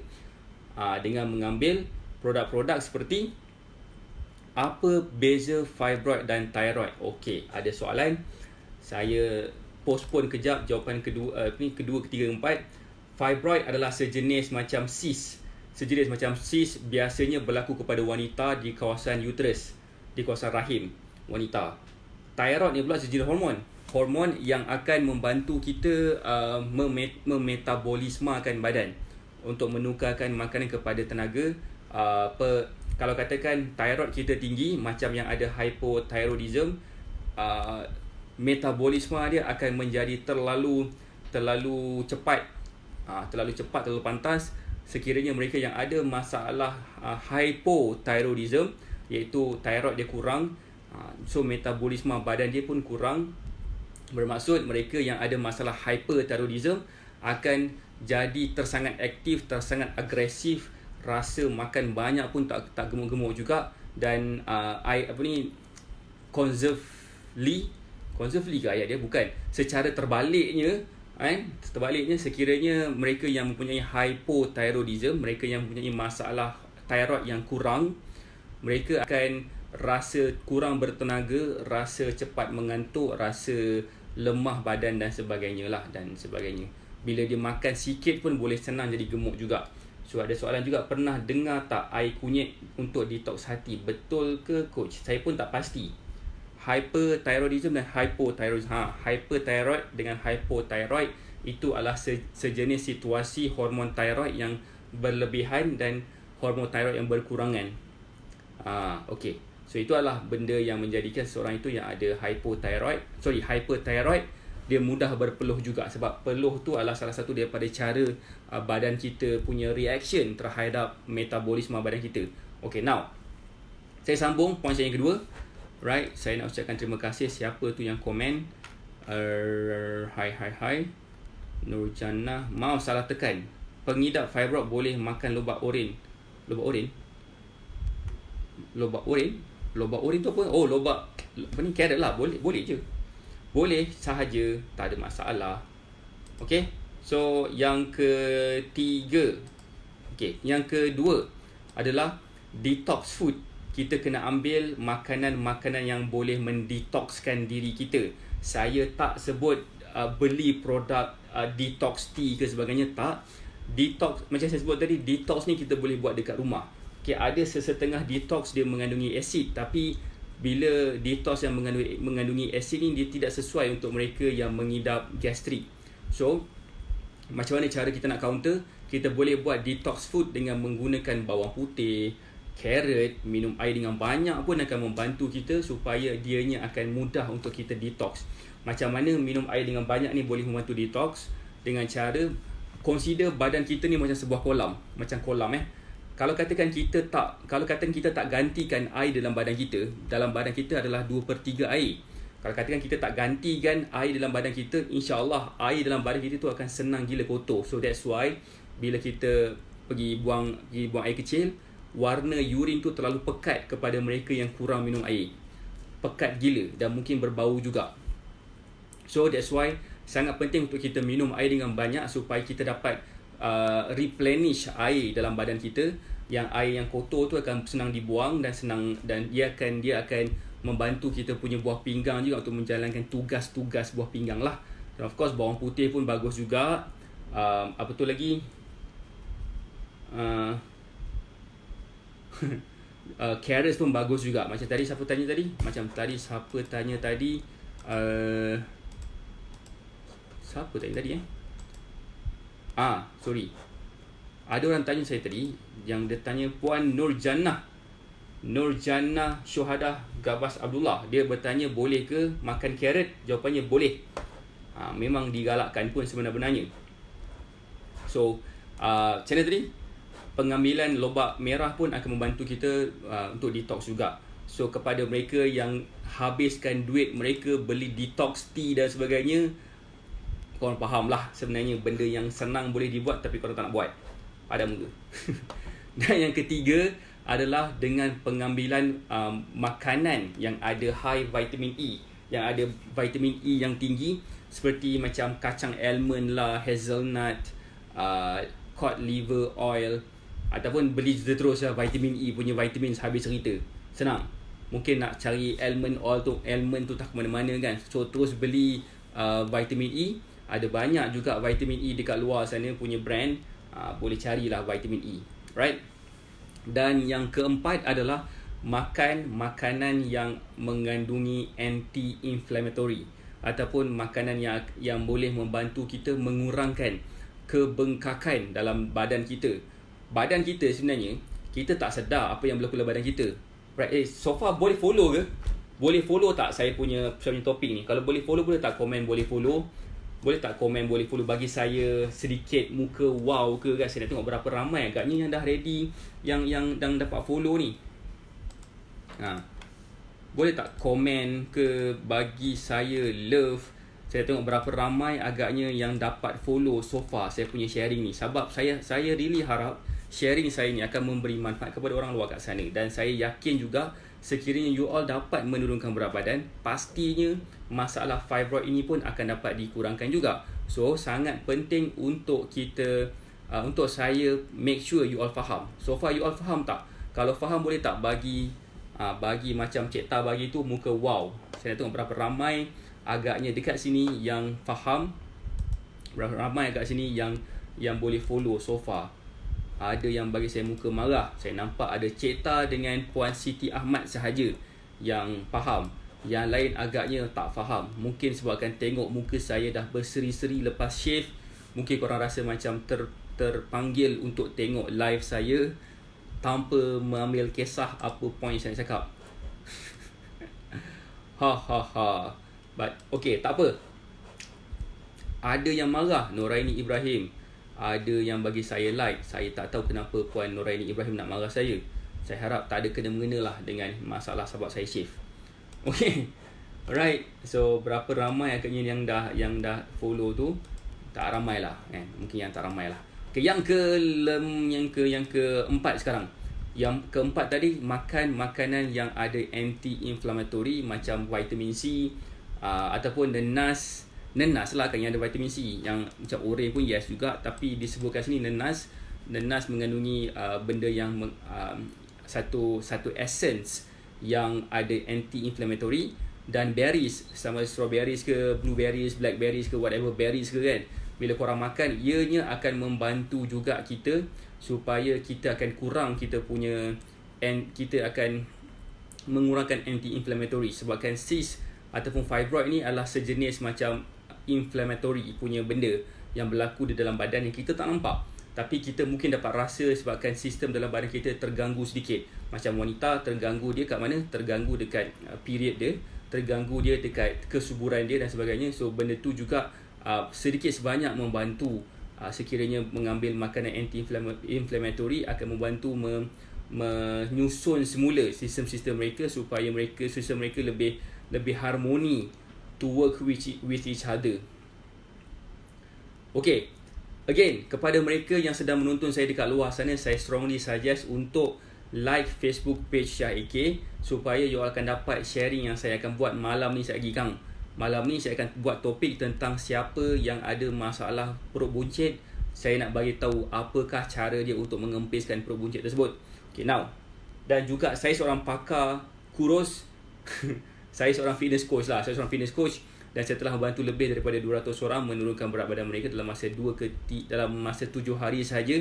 dengan mengambil produk-produk seperti apa beza fibroid dan thyroid. Okey, ada soalan. Saya postpone kejap jawapan kedua, ketiga, keempat. Fibroid adalah sejenis macam cyst. Biasanya berlaku kepada wanita di kawasan uterus, di kawasan rahim wanita. Thyroid ni pula sejenis hormon yang akan membantu kita memetabolismakan badan untuk menukarkan makanan kepada tenaga. Kalau katakan thyroid kita tinggi, macam yang ada hypothyroidism, metabolisme dia akan menjadi terlalu cepat, terlalu pantas. Sekiranya mereka yang ada masalah hypothyroidism, iaitu thyroid dia kurang, so metabolisme badan dia pun kurang. Bermaksud mereka yang ada masalah hyperthyroidism akan jadi tersangat aktif, tersangat agresif, rasa makan banyak pun tak gemuk-gemuk juga, dan conservatively ke ayat dia, bukan, secara terbaliknya sekiranya mereka yang mempunyai hypothyroidism, mereka yang mempunyai masalah thyroid yang kurang, mereka akan rasa kurang bertenaga, rasa cepat mengantuk, rasa lemah badan dan sebagainya. Bila dia makan sikit pun boleh senang jadi gemuk juga. So ada soalan juga, pernah dengar tak air kunyit untuk detox hati? Betul ke coach? Saya pun tak pasti. Hyperthyroidism dan hypothyroidism. Hyperthyroid dengan hypothyroid itu adalah sejenis situasi hormon thyroid yang berlebihan dan hormon thyroid yang berkurangan. Okey. So itu adalah benda yang menjadikan seorang itu yang ada hyperthyroid, dia mudah berpeluh juga, sebab peluh tu adalah salah satu daripada cara badan kita punya reaction terhadap metabolisme badan kita. Okay, now saya sambung poin saya yang kedua. Right, saya nak ucapkan terima kasih siapa tu yang komen. Hai Nurjana, maaf salah tekan. Pengidap fibroid boleh makan lobak oren. Lobak oren tu apa? Oh, lobak carrot lah. Boleh je. Boleh sahaja, tak ada masalah. Okay, so yang ketiga. Okay, yang kedua adalah detox food. Kita kena ambil makanan-makanan yang boleh mendetoxkan diri kita. Saya tak sebut beli produk detox tea ke sebagainya, tak. Detox, macam saya sebut tadi, detox ni kita boleh buat dekat rumah. Okay, ada sesetengah detox dia mengandungi asid, tapi bila detox yang mengandungi asid ni, dia tidak sesuai untuk mereka yang mengidap gastrik. So macam mana cara kita nak counter? Kita boleh buat detox food dengan menggunakan bawang putih, carrot, minum air dengan banyak pun akan membantu kita supaya dianya akan mudah untuk kita detox. Macam mana minum air dengan banyak ni boleh membantu detox? Dengan cara consider badan kita ni macam sebuah kolam, macam kolam Kalau katakan kita tak gantikan air dalam badan kita adalah 2/3 air. Kalau katakan kita tak gantikan air dalam badan kita, insya-Allah air dalam badan kita tu akan senang gila kotor. So that's why bila kita pergi buang air kecil, warna urine tu terlalu pekat kepada mereka yang kurang minum air. Pekat gila dan mungkin berbau juga. So that's why sangat penting untuk kita minum air dengan banyak supaya kita dapat replenish air dalam badan kita. Yang air yang kotor tu akan senang dibuang dan dia akan membantu kita punya buah pinggang juga untuk menjalankan tugas-tugas buah pinggang lah. Dan of course bawang putih pun bagus juga. Apa tu lagi? Carrots pun bagus juga. Macam tadi siapa tanya tadi? Siapa tanya tadi sorry. Ada orang tanya saya tadi, yang dia tanya Puan Nurjannah Syuhadah Gabas Abdullah. Dia bertanya boleh ke makan carrot? Jawapannya boleh. Memang digalakkan pun sebenarnya. So macam mana tadi? Pengambilan lobak merah pun akan membantu kita untuk detox juga. So kepada mereka yang habiskan duit mereka beli detox tea dan sebagainya, korang faham lah sebenarnya benda yang senang boleh dibuat tapi korang tak nak buat. Pada muka. Dan yang ketiga adalah dengan pengambilan makanan yang ada high vitamin E, yang ada vitamin E yang tinggi, seperti macam kacang almond lah, hazelnut, cod liver oil, ataupun beli terus lah vitamin E punya vitamin habis cerita. Senang. Mungkin nak cari almond oil tu, almond tu tak ke mana-mana kan. So terus beli vitamin E. Ada banyak juga vitamin E dekat luar sana punya brand. Boleh carilah vitamin E. Right? Dan yang keempat adalah makan makanan yang mengandungi anti-inflammatory, ataupun makanan yang boleh membantu kita mengurangkan kebengkakan dalam badan kita. Badan kita sebenarnya, kita tak sedar apa yang berlaku dalam badan kita. Right? So far boleh follow ke? Boleh follow tak saya punya topik ni? Kalau boleh follow, boleh tak komen boleh follow? Boleh tak komen boleh follow, bagi saya sedikit muka wow ke kan. Saya nak tengok berapa ramai agaknya yang dah ready, yang dapat follow ni. Boleh tak komen ke, bagi saya love. Saya tengok berapa ramai agaknya yang dapat follow so far saya punya sharing ni. Sebab saya really harap sharing saya ni akan memberi manfaat kepada orang luar kat sana. Dan saya yakin juga sekiranya you all dapat menurunkan berat badan, pastinya masalah fibroid ini pun akan dapat dikurangkan juga. So sangat penting untuk kita untuk saya make sure you all faham. So far you all faham tak? Kalau faham, boleh tak bagi macam Cik Ta bagi tu muka wow. Saya nak tengok berapa ramai agaknya dekat sini yang faham, berapa ramai agak sini yang boleh follow so far. Ada yang bagi saya muka marah. Saya nampak ada Cik Ta dengan Puan Siti Ahmad sahaja yang faham. Yang lain agaknya tak faham. Mungkin sebabkan tengok muka saya dah berseri-seri lepas shave. Mungkin korang rasa macam terpanggil untuk tengok live saya tanpa mengambil kisah apa point saya cakap. But okay, tak apa. Ada yang marah, Noraini Ibrahim. Ada yang bagi saya like. Saya tak tahu kenapa Puan Noraini Ibrahim nak marah saya. Saya harap tak ada kena-mengena lah dengan masalah sebab saya shave. Okay. Alright. So berapa ramai agaknya yang dah follow tu? Tak ramai lah kan. Mungkin yang tak ramai lah. Okay, yang keempat sekarang. Yang keempat tadi, makan makanan yang ada anti-inflammatory macam vitamin C, ataupun nenas lah kan yang ada vitamin C. Yang macam orange pun yes juga, tapi disebutkan sini nenas mengandungi benda yang satu essence yang ada anti-inflammatory. Dan berries, sama strawberries ke, blueberries, blackberries ke, whatever berries ke kan, bila korang makan, ianya akan membantu juga kita supaya kita akan kurang kita akan mengurangkan anti-inflammatory. Sebabkan cyst ataupun fibroid ni adalah sejenis macam inflammatory punya benda yang berlaku di dalam badan yang kita tak nampak. tapi kita mungkin dapat rasa sebabkan sistem dalam badan kita terganggu sedikit. Macam wanita terganggu dia kat mana? Terganggu dekat period dia, terganggu dia dekat kesuburan dia dan sebagainya. So benda tu juga sedikit sebanyak membantu sekiranya mengambil makanan anti-inflammatory akan membantu menyusun semula sistem mereka supaya sistem mereka lebih harmoni to work with each other. Okay, again, kepada mereka yang sedang menonton saya dekat luar sana, saya strongly suggest untuk like Facebook page Syah AK supaya you all akan dapat sharing yang saya akan buat malam ni lagi kang. Malam ni saya akan buat topik tentang siapa yang ada masalah perut buncit. Saya nak bagi tahu apakah cara dia untuk mengempiskan perut buncit tersebut. Okay, now. Dan juga saya seorang pakar kurus. Saya seorang fitness coach lah. Saya seorang fitness coach dan saya telah membantu lebih daripada 200 orang menurunkan berat badan mereka dalam masa 7 hari sahaja.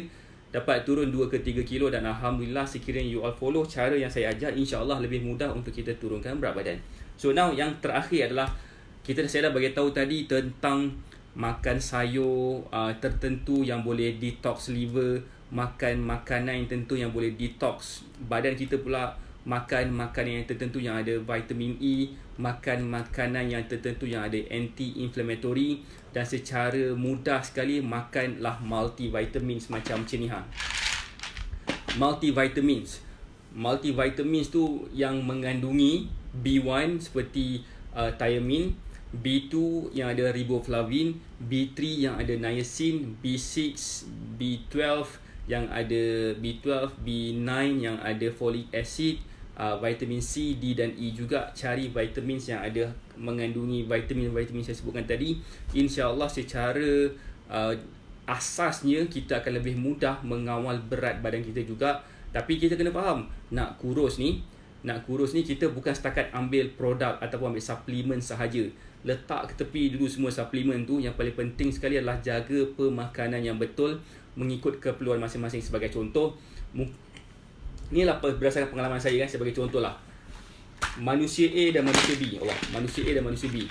Dapat turun 2 ke 3 kilo dan alhamdulillah sekiranya you all follow cara yang saya ajar, insya-Allah lebih mudah untuk kita turunkan berat badan. So now yang terakhir adalah saya dah bagi tahu tadi tentang makan sayur tertentu yang boleh detox liver, makan makanan yang tentu yang boleh detox badan kita pula, makan makanan yang tertentu yang ada vitamin E, makan makanan yang tertentu yang ada anti-inflammatory dan secara mudah sekali makanlah multivitamins macam macam ni Multivitamins tu yang mengandungi B1 seperti thiamine, B2 yang ada riboflavin, B3 yang ada niacin, B6, B12 yang ada B12, B9 yang ada folic acid, vitamin C, D dan E juga. Cari vitamins yang ada mengandungi vitamin saya sebutkan tadi. InsyaAllah secara asasnya kita akan lebih mudah mengawal berat badan kita juga. Tapi kita kena faham, nak kurus ni kita bukan setakat ambil produk ataupun ambil suplemen sahaja. Letak ke tepi dulu semua suplemen tu. Yang paling penting sekali adalah jaga pemakanan yang betul mengikut keperluan masing-masing. Sebagai contoh, inilah berdasarkan pengalaman saya kan, sebagai contoh lah, manusia A dan manusia B. Manusia A dan manusia B.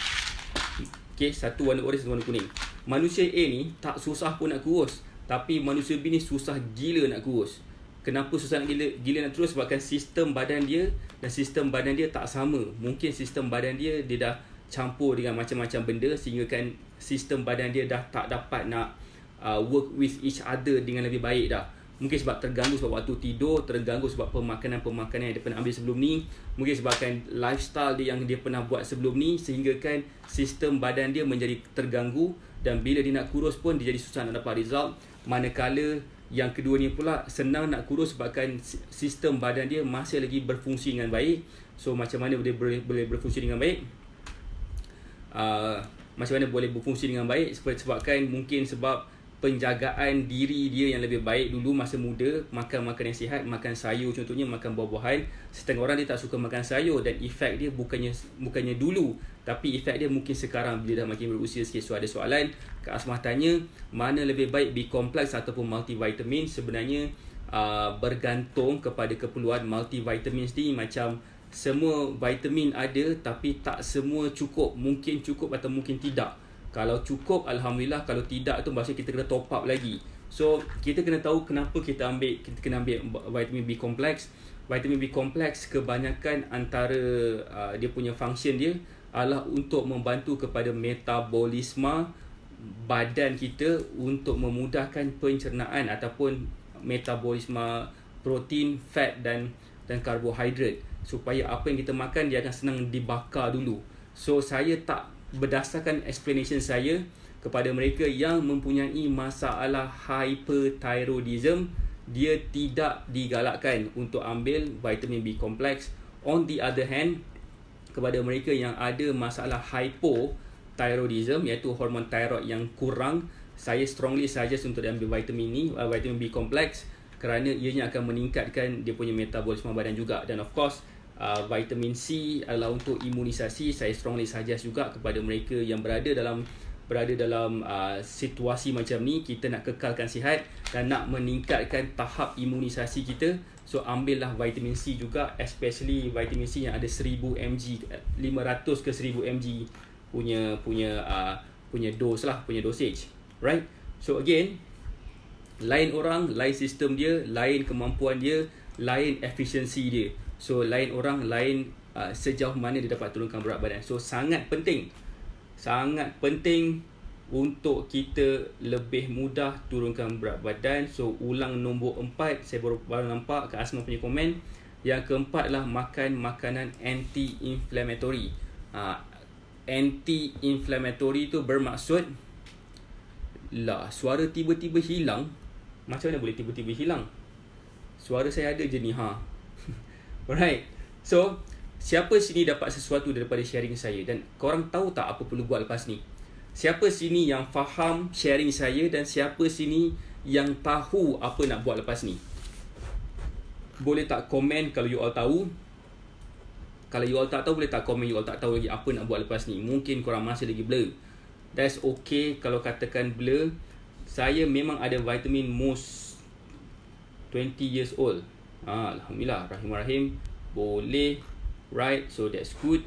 Okay, satu warna orange, satu warna kuning. Manusia A ni tak susah pun nak kurus, tapi manusia B ni susah gila nak kurus. Kenapa susah nak gila nak kurus? Sebabkan sistem badan dia dan sistem badan dia tak sama. Mungkin sistem badan dia dah campur dengan macam-macam benda sehingga kan sistem badan dia dah tak dapat nak work with each other dengan lebih baik dah. Mungkin sebab terganggu sebab waktu tidur, terganggu sebab pemakanan yang dia pernah ambil sebelum ni, mungkin sebabkan lifestyle dia yang dia pernah buat sebelum ni, sehingga kan sistem badan dia menjadi terganggu dan bila dia nak kurus pun dia jadi susah nak dapat result. Manakala yang kedua ni pula senang nak kurus sebabkan sistem badan dia masih lagi berfungsi dengan baik. So macam mana dia boleh berfungsi dengan baik? Macam mana boleh berfungsi dengan baik? Sebabkan mungkin sebab penjagaan diri dia yang lebih baik dulu masa muda, makan makanan yang sihat, makan sayur contohnya, makan buah-buahan. Setengah orang dia tak suka makan sayur dan efek dia bukannya dulu, tapi efek dia mungkin sekarang bila dah makin berusia sikit. So ada soalan, Kak Asmah tanya, mana lebih baik B-complex ataupun multivitamin? Sebenarnya bergantung kepada keperluan multivitamins ni. Macam semua vitamin ada tapi tak semua cukup. Mungkin cukup atau mungkin tidak. Kalau cukup, alhamdulillah. Kalau tidak tu maksudnya kita kena top up lagi. So kita kena tahu kenapa kita kena ambil vitamin B complex. Vitamin B complex kebanyakan antara dia punya function dia adalah untuk membantu kepada metabolisme badan kita, untuk memudahkan pencernaan ataupun metabolisme protein, fat dan karbohidrat, supaya apa yang kita makan dia akan senang dibakar dulu. So saya tak, berdasarkan explanation saya kepada mereka yang mempunyai masalah hyperthyroidism, dia tidak digalakkan untuk ambil vitamin B complex. On the other hand, kepada mereka yang ada masalah hypothyroidism, iaitu hormon thyroid yang kurang, saya strongly suggest untuk ambil vitamin B complex, kerana ianya akan meningkatkan dia punya metabolisme badan juga. Dan of course vitamin C adalah untuk imunisasi. Saya strongly suggest juga kepada mereka yang berada dalam situasi macam ni, kita nak kekalkan sihat dan nak meningkatkan tahap imunisasi kita. So ambillah vitamin C juga, especially vitamin C yang ada 1000 mg, 500 ke 1000 mg punya dose lah, punya dosage, right? So again, Lain orang, lain sistem dia, lain kemampuan dia, lain efisiensi dia. So lain orang, lain sejauh mana dia dapat turunkan berat badan. So sangat penting untuk kita lebih mudah turunkan berat badan. So ulang nombor 4, saya baru nampak ke Asma punya komen. Yang keempat lah, makan makanan anti-inflammatory. Anti-inflammatory tu bermaksud lah, suara tiba-tiba hilang. Macam mana boleh tiba-tiba hilang? Suara saya ada je ni Alright. So siapa sini dapat sesuatu daripada sharing saya? Dan korang tahu tak apa perlu buat lepas ni? Siapa sini yang faham sharing saya? Dan siapa sini yang tahu apa nak buat lepas ni? Boleh tak komen kalau you all tahu? Kalau you all tak tahu, boleh tak komen you all tak tahu lagi apa nak buat lepas ni? Mungkin korang masih lagi blur. That's okay kalau katakan blur. Saya memang ada vitamin MOS 20 years old. Alhamdulillah, rahim-rahim. Boleh. Right, so that's good.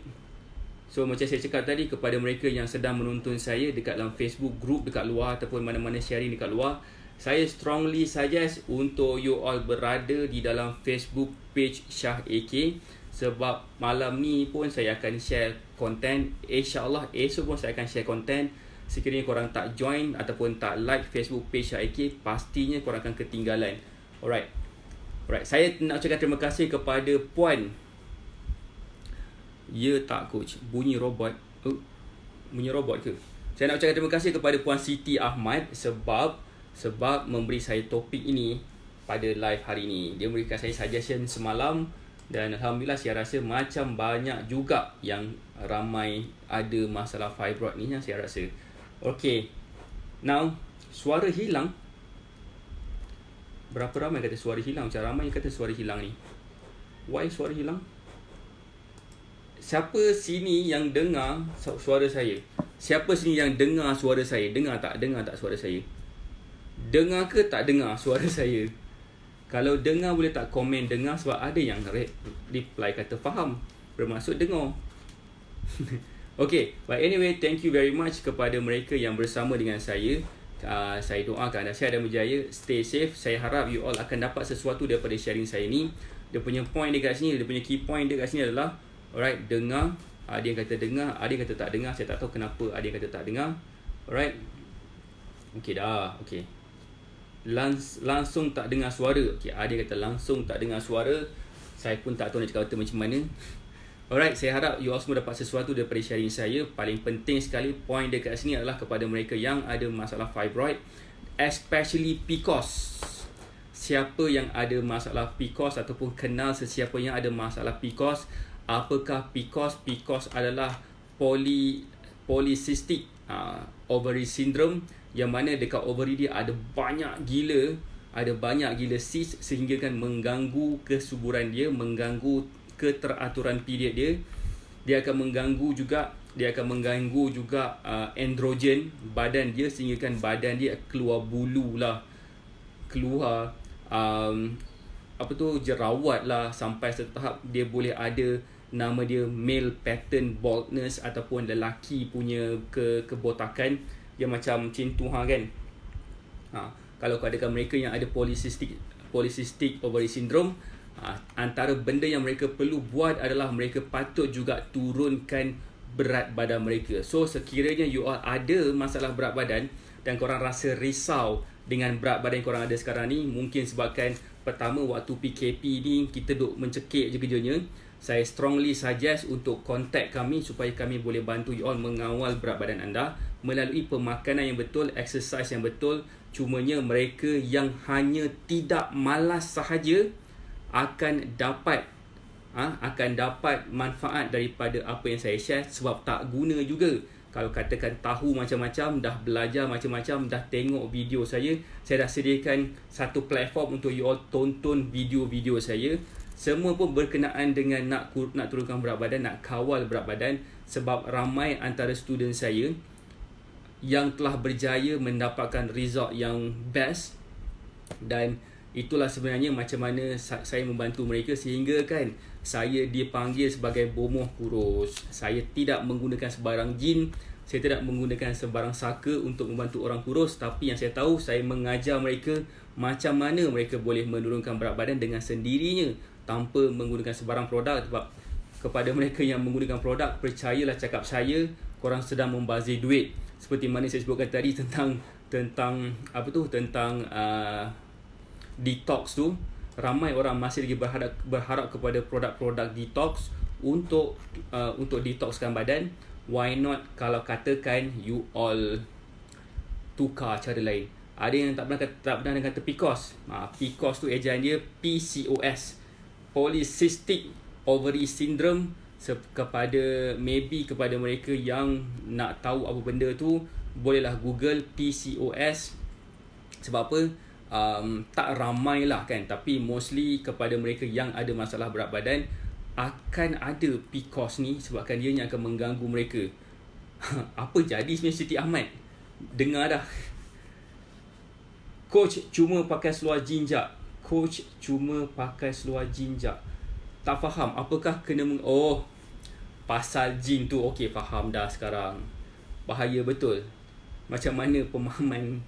So macam saya cakap tadi, kepada mereka yang sedang menonton saya dekat dalam Facebook group dekat luar ataupun mana-mana sharing dekat luar, saya strongly suggest untuk you all berada di dalam Facebook page Shah AK. Sebab malam ni pun saya akan share konten. InsyaAllah esok pun saya akan share konten. Sekiranya korang tak join ataupun tak like Facebook page Shah AK, pastinya korang akan ketinggalan. Alright. Saya nak ucapkan terima kasih kepada Puan. Ya tak coach, bunyi robot. Bunyi robot ke? Saya nak ucapkan terima kasih kepada Puan Siti Ahmad sebab memberi saya topik ini pada live hari ini. Dia memberikan saya suggestion semalam dan alhamdulillah saya rasa macam banyak juga yang ramai ada masalah fibroid ni yang saya rasa. Okay. Now, suara hilang. Berapa ramai kata suara hilang? Macam ramai yang kata suara hilang ni. Why suara hilang? Siapa sini yang dengar suara saya? Siapa sini yang dengar suara saya? Dengar tak suara saya? Dengar ke tak dengar suara saya? Kalau dengar boleh tak komen dengar, sebab ada yang reply kata faham. Bermaksud dengar. Okay, but anyway, thank you very much kepada mereka yang bersama dengan saya. Saya doakan anda sihat dan berjaya. Stay safe. Saya harap you all akan dapat sesuatu daripada sharing saya ni. Dia punya point dia kat sini, dia punya key point dia kat sini adalah alright, dengar. Ada yang kata dengar, ada yang kata tak dengar. Saya tak tahu kenapa ada yang kata tak dengar. Alright. Okay dah. Okay. Langsung tak dengar suara. Okay, ada yang kata langsung tak dengar suara. Saya pun tak tahu nak cakap macam mana. Alright, saya harap you all semua dapat sesuatu daripada sharing saya. Paling penting sekali, point dekat sini adalah kepada mereka yang ada masalah fibroid, especially PCOS. Siapa yang ada masalah PCOS ataupun kenal sesiapa yang ada masalah PCOS? Apakah PCOS? PCOS adalah polycystic ovary syndrome, yang mana dekat ovary dia ada banyak gila cyst sehingga kan mengganggu kesuburan dia, mengganggu keteraturan period dia. Dia akan mengganggu juga androgen badan dia, sehingga kan badan dia keluar bulu lah, keluar jerawat lah, sampai setahap dia boleh ada nama dia male pattern baldness ataupun lelaki punya kebotakan yang macam cintu kan. Kalau katakan mereka yang ada polycystic ovary syndrome, antara benda yang mereka perlu buat adalah mereka patut juga turunkan berat badan mereka. So sekiranya you all ada masalah berat badan dan korang rasa risau dengan berat badan yang korang ada sekarang ni, mungkin sebabkan pertama waktu PKP ni kita duk mencekik je kerjanya, saya strongly suggest untuk contact kami supaya kami boleh bantu you all mengawal berat badan anda melalui pemakanan yang betul, exercise yang betul. Cumanya mereka yang hanya tidak malas sahaja akan dapat manfaat daripada apa yang saya share, sebab tak guna juga kalau katakan tahu macam-macam, dah belajar macam-macam, dah tengok video saya dah sediakan satu platform untuk you all tonton video-video saya. Semua pun berkenaan dengan nak turunkan berat badan, nak kawal berat badan, sebab ramai antara student saya yang telah berjaya mendapatkan result yang best. Dan itulah sebenarnya macam mana saya membantu mereka, sehingga kan saya dipanggil sebagai bomoh kurus. Saya tidak menggunakan sebarang jin, Saya tidak menggunakan sebarang saka untuk membantu orang kurus, tapi yang saya tahu, saya mengajar mereka macam mana mereka boleh menurunkan berat badan dengan sendirinya tanpa menggunakan sebarang produk. Sebab kepada mereka yang menggunakan produk, percayalah cakap saya, korang sedang membazir duit. Seperti mana saya sebutkan tadi tentang detox tu, ramai orang masih lagi berharap kepada produk-produk detox untuk detoxkan badan. Why not kalau katakan you all tukar cara lain. Ada yang tak pernah dengar kata PCOS. PCOS tu ejaan dia PCOS, Polycystic Ovary Syndrome. Kepada mereka yang nak tahu apa benda tu, bolehlah Google PCOS. Sebab apa? Tak ramai lah kan, tapi mostly kepada mereka yang ada masalah berat badan akan ada PCOS ni, sebabkan dia yang akan mengganggu mereka. Apa jadi sebenarnya Siti Ahmad? Dengar dah. Coach cuma pakai seluar jinjak. Tak faham apakah kena pasal jin tu. Okey, faham dah sekarang. Bahaya betul. Macam mana pemahaman.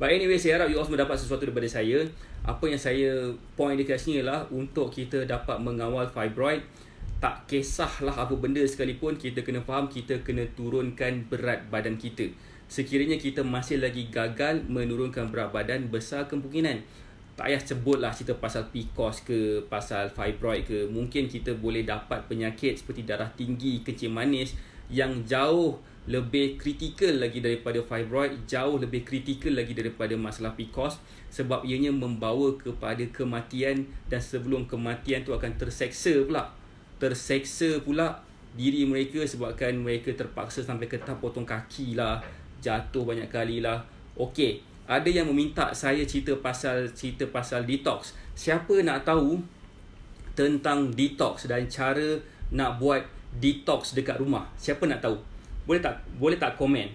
But anyway, saya harap you all semua dapat sesuatu daripada saya. Apa yang saya point dekat sini ialah untuk kita dapat mengawal fibroid. Tak kisahlah apa benda sekalipun, kita kena faham, kita kena turunkan berat badan kita. Sekiranya kita masih lagi gagal menurunkan berat badan, besar kemungkinan, tak payah sebutlah cerita pasal PCOS ke, pasal fibroid ke, mungkin kita boleh dapat penyakit seperti darah tinggi, kencing manis yang jauh lebih kritikal lagi daripada fibroid, jauh lebih kritikal lagi daripada masalah PCOS, sebab ianya membawa kepada kematian, dan sebelum kematian tu akan terseksa pula diri mereka, sebabkan mereka terpaksa sampai ke tahap potong kaki lah, jatuh banyak kali lah. Okey, ada yang meminta saya cerita pasal detox. Siapa nak tahu tentang detox dan cara nak buat detox dekat rumah? Siapa nak tahu? Boleh tak komen?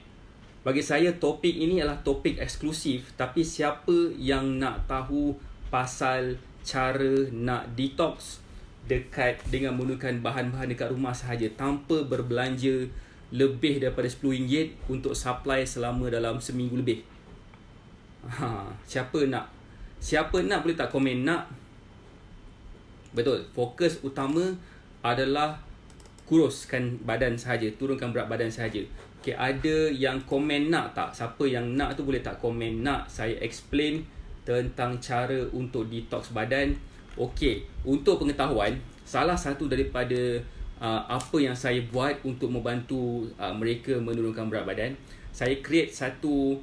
Bagi saya topik ini adalah topik eksklusif, tapi siapa yang nak tahu pasal cara nak detox dengan menggunakan bahan-bahan dekat rumah sahaja tanpa berbelanja lebih daripada RM10 untuk supply selama dalam seminggu lebih? Siapa nak boleh tak komen nak? Betul, fokus utama adalah kuruskan badan sahaja, turunkan berat badan sahaja. Okay, ada yang komen nak tak? Siapa yang nak tu boleh tak komen nak saya explain tentang cara untuk detox badan. Okay, untuk pengetahuan, salah satu daripada apa yang saya buat untuk membantu mereka menurunkan berat badan, saya create satu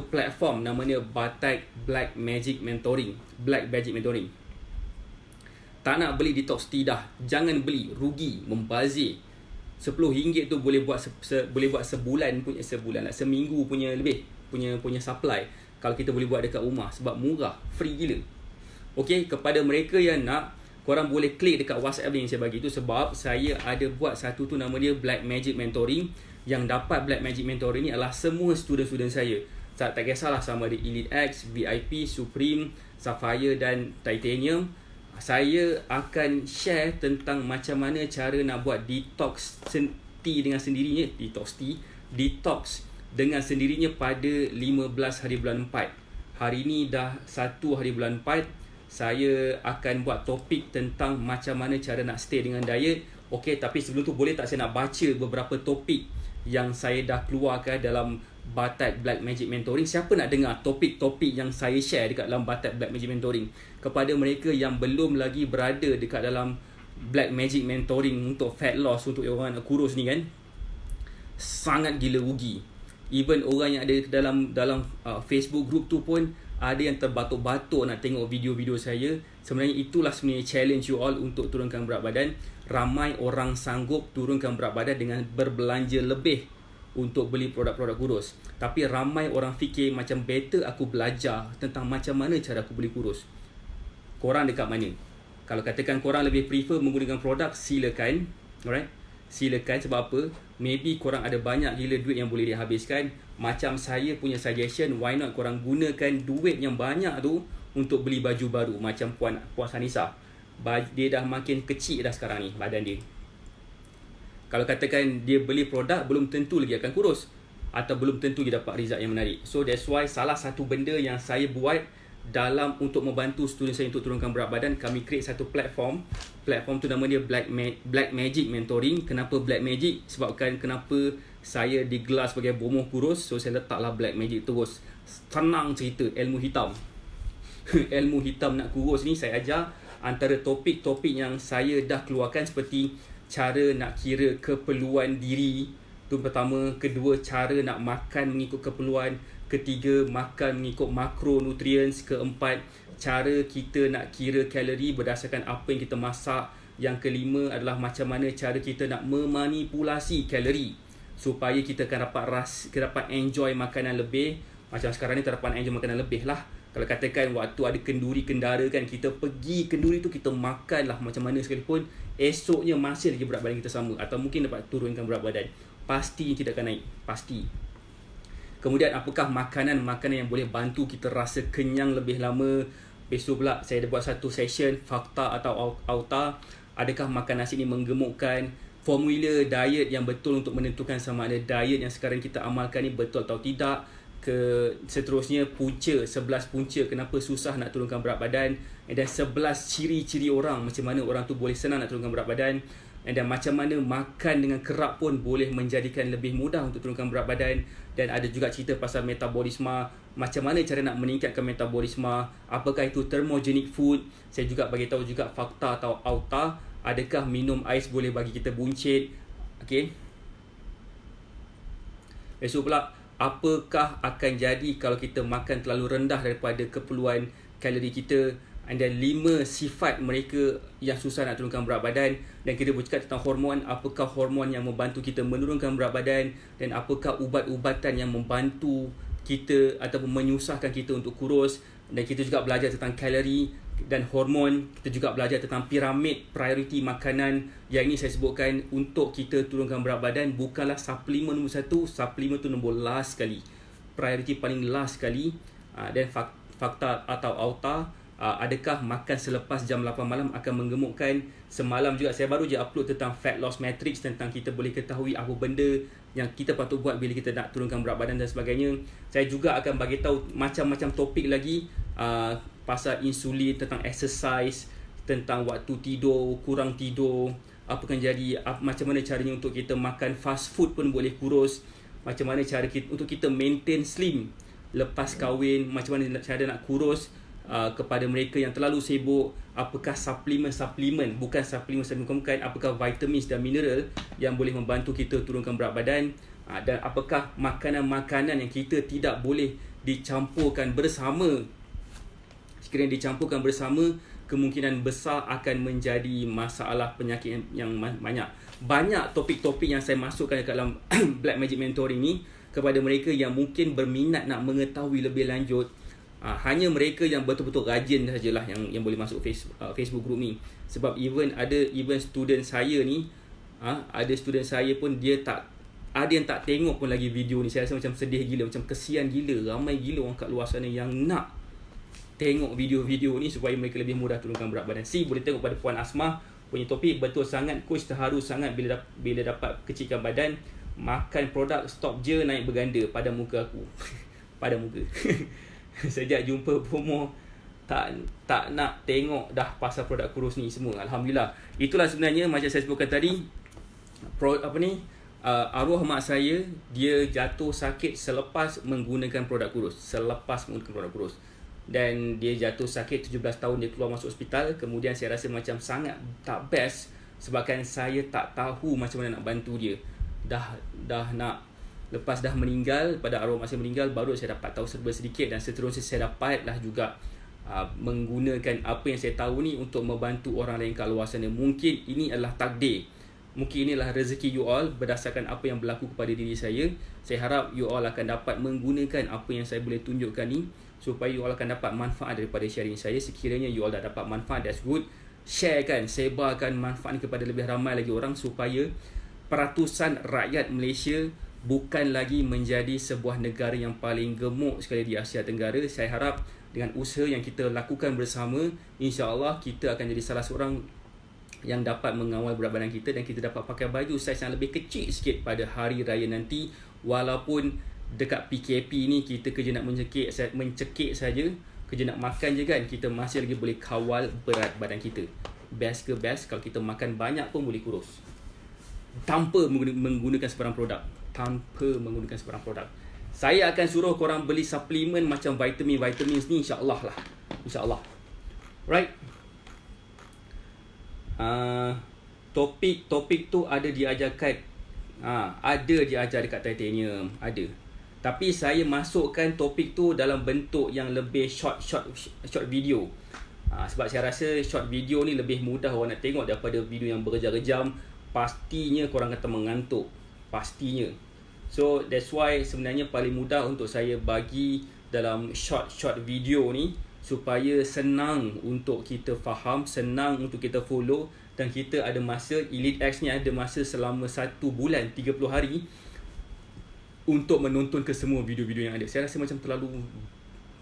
platform namanya Batak Black Magic Mentoring. Tak nak beli detox tea dah, jangan beli, rugi, membazir. RM10 tu boleh buat seminggu punya lebih punya supply kalau kita boleh buat dekat rumah, sebab murah, free gila. Okey, kepada mereka yang nak, korang boleh klik dekat WhatsApp yang saya bagi tu, sebab saya ada buat satu tu nama dia Black Magic Mentoring. Yang dapat Black Magic Mentoring ni adalah semua student-student saya. Tak kisahlah sama ada Elite X, VIP, Supreme, Sapphire dan Titanium. Saya akan share tentang macam mana cara nak buat detox tea dengan sendirinya. Detox dengan sendirinya pada 15 hari bulan 4. Hari ni dah 1 hari bulan 4. Saya akan buat topik tentang macam mana cara nak stay dengan diet. Okey, tapi sebelum tu boleh tak saya nak baca beberapa topik yang saya dah keluarkan dalam Batak Black Magic Mentoring. Siapa nak dengar topik-topik yang saya share dekat dalam Batak Black Magic Mentoring? Kepada mereka yang belum lagi berada dekat dalam Black Magic Mentoring untuk fat loss, untuk orang nak kurus ni kan, sangat gila rugi. Even orang yang ada dalam Facebook group tu pun ada yang terbatuk-batuk nak tengok video-video saya. Sebenarnya itulah challenge you all untuk turunkan berat badan. Ramai orang sanggup turunkan berat badan dengan berbelanja lebih untuk beli produk-produk kurus. Tapi ramai orang fikir macam better aku belajar tentang macam mana cara aku boleh kurus. Korang dekat mana? Kalau katakan korang lebih prefer menggunakan produk, silakan. Alright? Silakan. Sebab apa? Maybe korang ada banyak gila duit yang boleh dihabiskan. Macam saya punya suggestion, why not korang gunakan duit yang banyak tu untuk beli baju baru. Macam Puan Sanisa, dia dah makin kecil dah sekarang ni badan dia. Kalau katakan dia beli produk, belum tentu lagi akan kurus atau belum tentu dia dapat result yang menarik. So that's why salah satu benda yang saya buat dalam untuk membantu student saya untuk turunkan berat badan, kami create satu platform. Platform tu nama dia Black Magic Mentoring. Kenapa Black Magic? Sebabkan kenapa saya digelar sebagai bomoh kurus, so saya letaklah Black Magic terus. Senang cerita, ilmu hitam. Ilmu hitam nak kurus ni saya ajar. Antara topik-topik yang saya dah keluarkan seperti cara nak kira keperluan diri, tu pertama. Kedua, cara nak makan mengikut keperluan. Ketiga, makan mengikut makronutrients. Keempat, cara kita nak kira kalori berdasarkan apa yang kita masak. Yang kelima adalah macam mana cara kita nak memanipulasi kalori supaya kita akan dapat enjoy makanan lebih. Macam sekarang ni tak dapat enjoy makanan lebih lah. Kalau katakan waktu ada kenduri kendara kan, kita pergi kenduri tu kita makan lah macam mana sekalipun, esoknya masih lagi berat badan kita sama atau mungkin dapat turunkan berat badan. Pasti tidak akan naik, pasti. Kemudian apakah makanan-makanan yang boleh bantu kita rasa kenyang lebih lama. Besok pula saya ada buat satu session fakta atau auta. Adakah makan nasi ni menggemukkan? Formula diet yang betul untuk menentukan sama ada diet yang sekarang kita amalkan ni betul atau tidak. Seterusnya punca, 11 punca kenapa susah nak turunkan berat badan. Dan 11 ciri-ciri orang, macam mana orang tu boleh senang nak turunkan berat badan. Dan macam mana makan dengan kerap pun boleh menjadikan lebih mudah untuk turunkan berat badan. Dan ada juga cerita pasal metabolisme, macam mana cara nak meningkatkan metabolisme, apakah itu thermogenic food. Saya juga bagi tahu juga fakta atau auta, adakah minum ais boleh bagi kita buncit. Okey. Besok pula, apakah akan jadi kalau kita makan terlalu rendah daripada keperluan kalori kita. Dan 5 sifat mereka yang susah nak turunkan berat badan. Dan kita bercakap tentang hormon, apakah hormon yang membantu kita menurunkan berat badan, dan apakah ubat-ubatan yang membantu kita ataupun menyusahkan kita untuk kurus. Dan kita juga belajar tentang kalori dan hormon. Kita juga belajar tentang piramid priority makanan. Yang ini saya sebutkan untuk kita turunkan berat badan, bukanlah suplemen nombor 1, suplemen tu nombor last sekali, priority paling last sekali. Dan fakta atau auta, adakah makan selepas jam 8 malam akan menggemukkan. Semalam juga saya baru je upload tentang fat loss matrix, tentang kita boleh ketahui apa benda yang kita patut buat bila kita nak turunkan berat badan dan sebagainya. Saya juga akan bagi tahu macam-macam topik lagi, pasal insulin, tentang exercise, tentang waktu tidur, kurang tidur, apa akan jadi, macam mana caranya untuk kita makan fast food pun boleh kurus, macam mana cara kita, untuk kita maintain slim lepas kahwin, macam mana cara nak kurus. Kepada mereka yang terlalu sibuk, apakah suplemen, bukan suplemen bukan, apakah vitamins dan mineral yang boleh membantu kita turunkan berat badan. Dan apakah makanan-makanan yang kita tidak boleh dicampurkan bersama. Sekiranya dicampurkan bersama, kemungkinan besar akan menjadi masalah penyakit yang banyak. Banyak topik-topik yang saya masukkan ke dalam Black Magic Mentoring ni kepada mereka yang mungkin berminat nak mengetahui lebih lanjut. Hanya mereka yang betul-betul rajin sajalah yang boleh masuk Facebook group ni. Sebab even student saya ni, ada student saya pun dia tak ada yang tak tengok pun lagi video ni. Saya rasa macam sedih gila, macam kesian gila. Ramai gila orang kat luar sana yang nak tengok video-video ni supaya mereka lebih mudah turunkan berat badan. Boleh tengok pada Puan Asmah punya topik, betul sangat. Coach terharu sangat bila dapat kecilkan badan. Makan produk stop je naik berganda pada muka aku. Pada muka. Sejak jumpa promo tak nak tengok dah pasal produk kurus ni semua. Alhamdulillah. Itulah sebenarnya macam saya sebutkan tadi, arwah mak saya dia jatuh sakit selepas menggunakan produk kurus. Dan dia jatuh sakit 17 tahun, dia keluar masuk hospital. Kemudian saya rasa macam sangat tak best sebabkan saya tak tahu macam mana nak bantu dia. Lepas dah meninggal, pada arwah mak saya meninggal, baru saya dapat tahu serba sedikit. Dan seterusnya saya dapatlah juga menggunakan apa yang saya tahu ni untuk membantu orang lain kat luar sana. Mungkin ini adalah takdir, mungkin inilah rezeki you all berdasarkan apa yang berlaku kepada diri saya. Saya harap you all akan dapat menggunakan apa yang saya boleh tunjukkan ni supaya you all akan dapat manfaat daripada sharing saya. Sekiranya you all dah dapat manfaat, that's good. Sharekan, sebarkan manfaat ni kepada lebih ramai lagi orang supaya peratusan rakyat Malaysia bukan lagi menjadi sebuah negara yang paling gemuk sekali di Asia Tenggara. Saya harap dengan usaha yang kita lakukan bersama, insya-Allah kita akan jadi salah seorang yang dapat mengawal berat badan kita, dan kita dapat pakai baju saiz yang lebih kecil sikit pada hari raya nanti. Walaupun dekat PKP ni kita kerja nak mencekik saja, kerja nak makan je kan, kita masih lagi boleh kawal berat badan kita. Best ke best, kalau kita makan banyak pun boleh kurus tanpa menggunakan sebarang produk. Saya akan suruh korang beli suplemen macam vitamin ni, insyaAllah lah. InsyaAllah. Right. Topik tu ada diajarkan, ada diajar dekat Titanium, ada. Tapi saya masukkan topik tu dalam bentuk yang lebih short video. Sebab saya rasa short video ni lebih mudah orang nak tengok daripada video yang berjam-jam. Pastinya korang kata mengantuk, pastinya. So that's why sebenarnya paling mudah untuk saya bagi dalam short video ni, supaya senang untuk kita faham, senang untuk kita follow, dan kita ada masa, Elite X ni ada masa selama 1 bulan 30 hari untuk menonton ke semua video-video yang ada. Saya rasa macam terlalu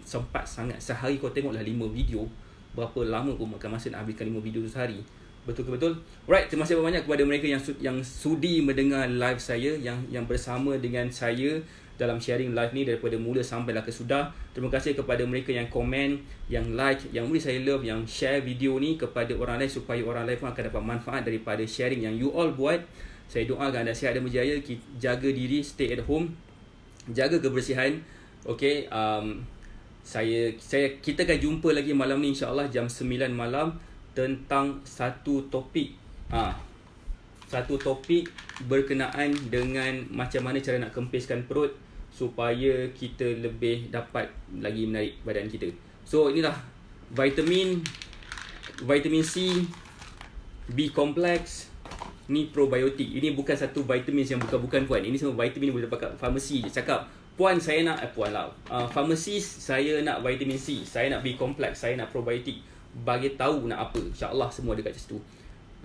sempat sangat. Sehari kau tengoklah 5 video, berapa lama kau makan masa nak habiskan 5 video tu sehari? Betul ke betul? Alright, terima kasih banyak kepada mereka yang sudi mendengar live saya, yang bersama dengan saya dalam sharing live ni daripada mula sampailah ke sudah. Terima kasih kepada mereka yang komen, yang like, yang boleh saya love, yang share video ni kepada orang lain, supaya orang lain pun akan dapat manfaat daripada sharing yang you all buat. Saya doakan anda sihat dan berjaya, jaga diri, stay at home, jaga kebersihan. Okay, kita akan jumpa lagi malam ni insyaAllah jam 9 malam tentang satu topik. Satu topik berkenaan dengan macam mana cara nak kempiskan perut supaya kita lebih dapat lagi menarik badan kita. So inilah vitamin C, B complex, ni probiotik. Ini bukan satu vitamin yang bukan puan. Ini semua vitamin boleh dapat kat farmasi je. Cakap, puan saya nak farmasis, saya nak vitamin C, saya nak B complex, saya nak probiotik. Bagi tahu nak apa, insyaAllah semua dekat situ.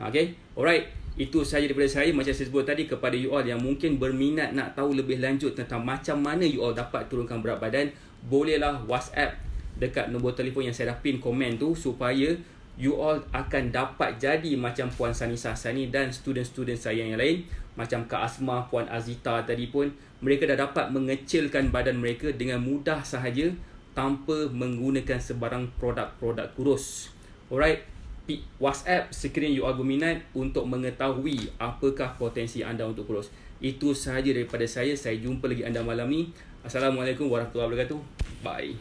Okay, alright. Itu sahaja daripada saya. Macam saya sebut tadi, kepada you all yang mungkin berminat nak tahu lebih lanjut tentang macam mana you all dapat turunkan berat badan, bolehlah WhatsApp dekat nombor telefon yang saya dah pin komen tu, supaya you all akan dapat jadi macam Puan Sanisa Sani dan student-student saya yang lain, macam Kak Asma, Puan Azita tadi pun, mereka dah dapat mengecilkan badan mereka dengan mudah sahaja tanpa menggunakan sebarang produk-produk kurus. Alright, WhatsApp sekiranya you all berminat untuk mengetahui apakah potensi anda untuk kurus. Itu sahaja daripada saya. Saya jumpa lagi anda malam ni. Assalamualaikum warahmatullahi wabarakatuh. Bye.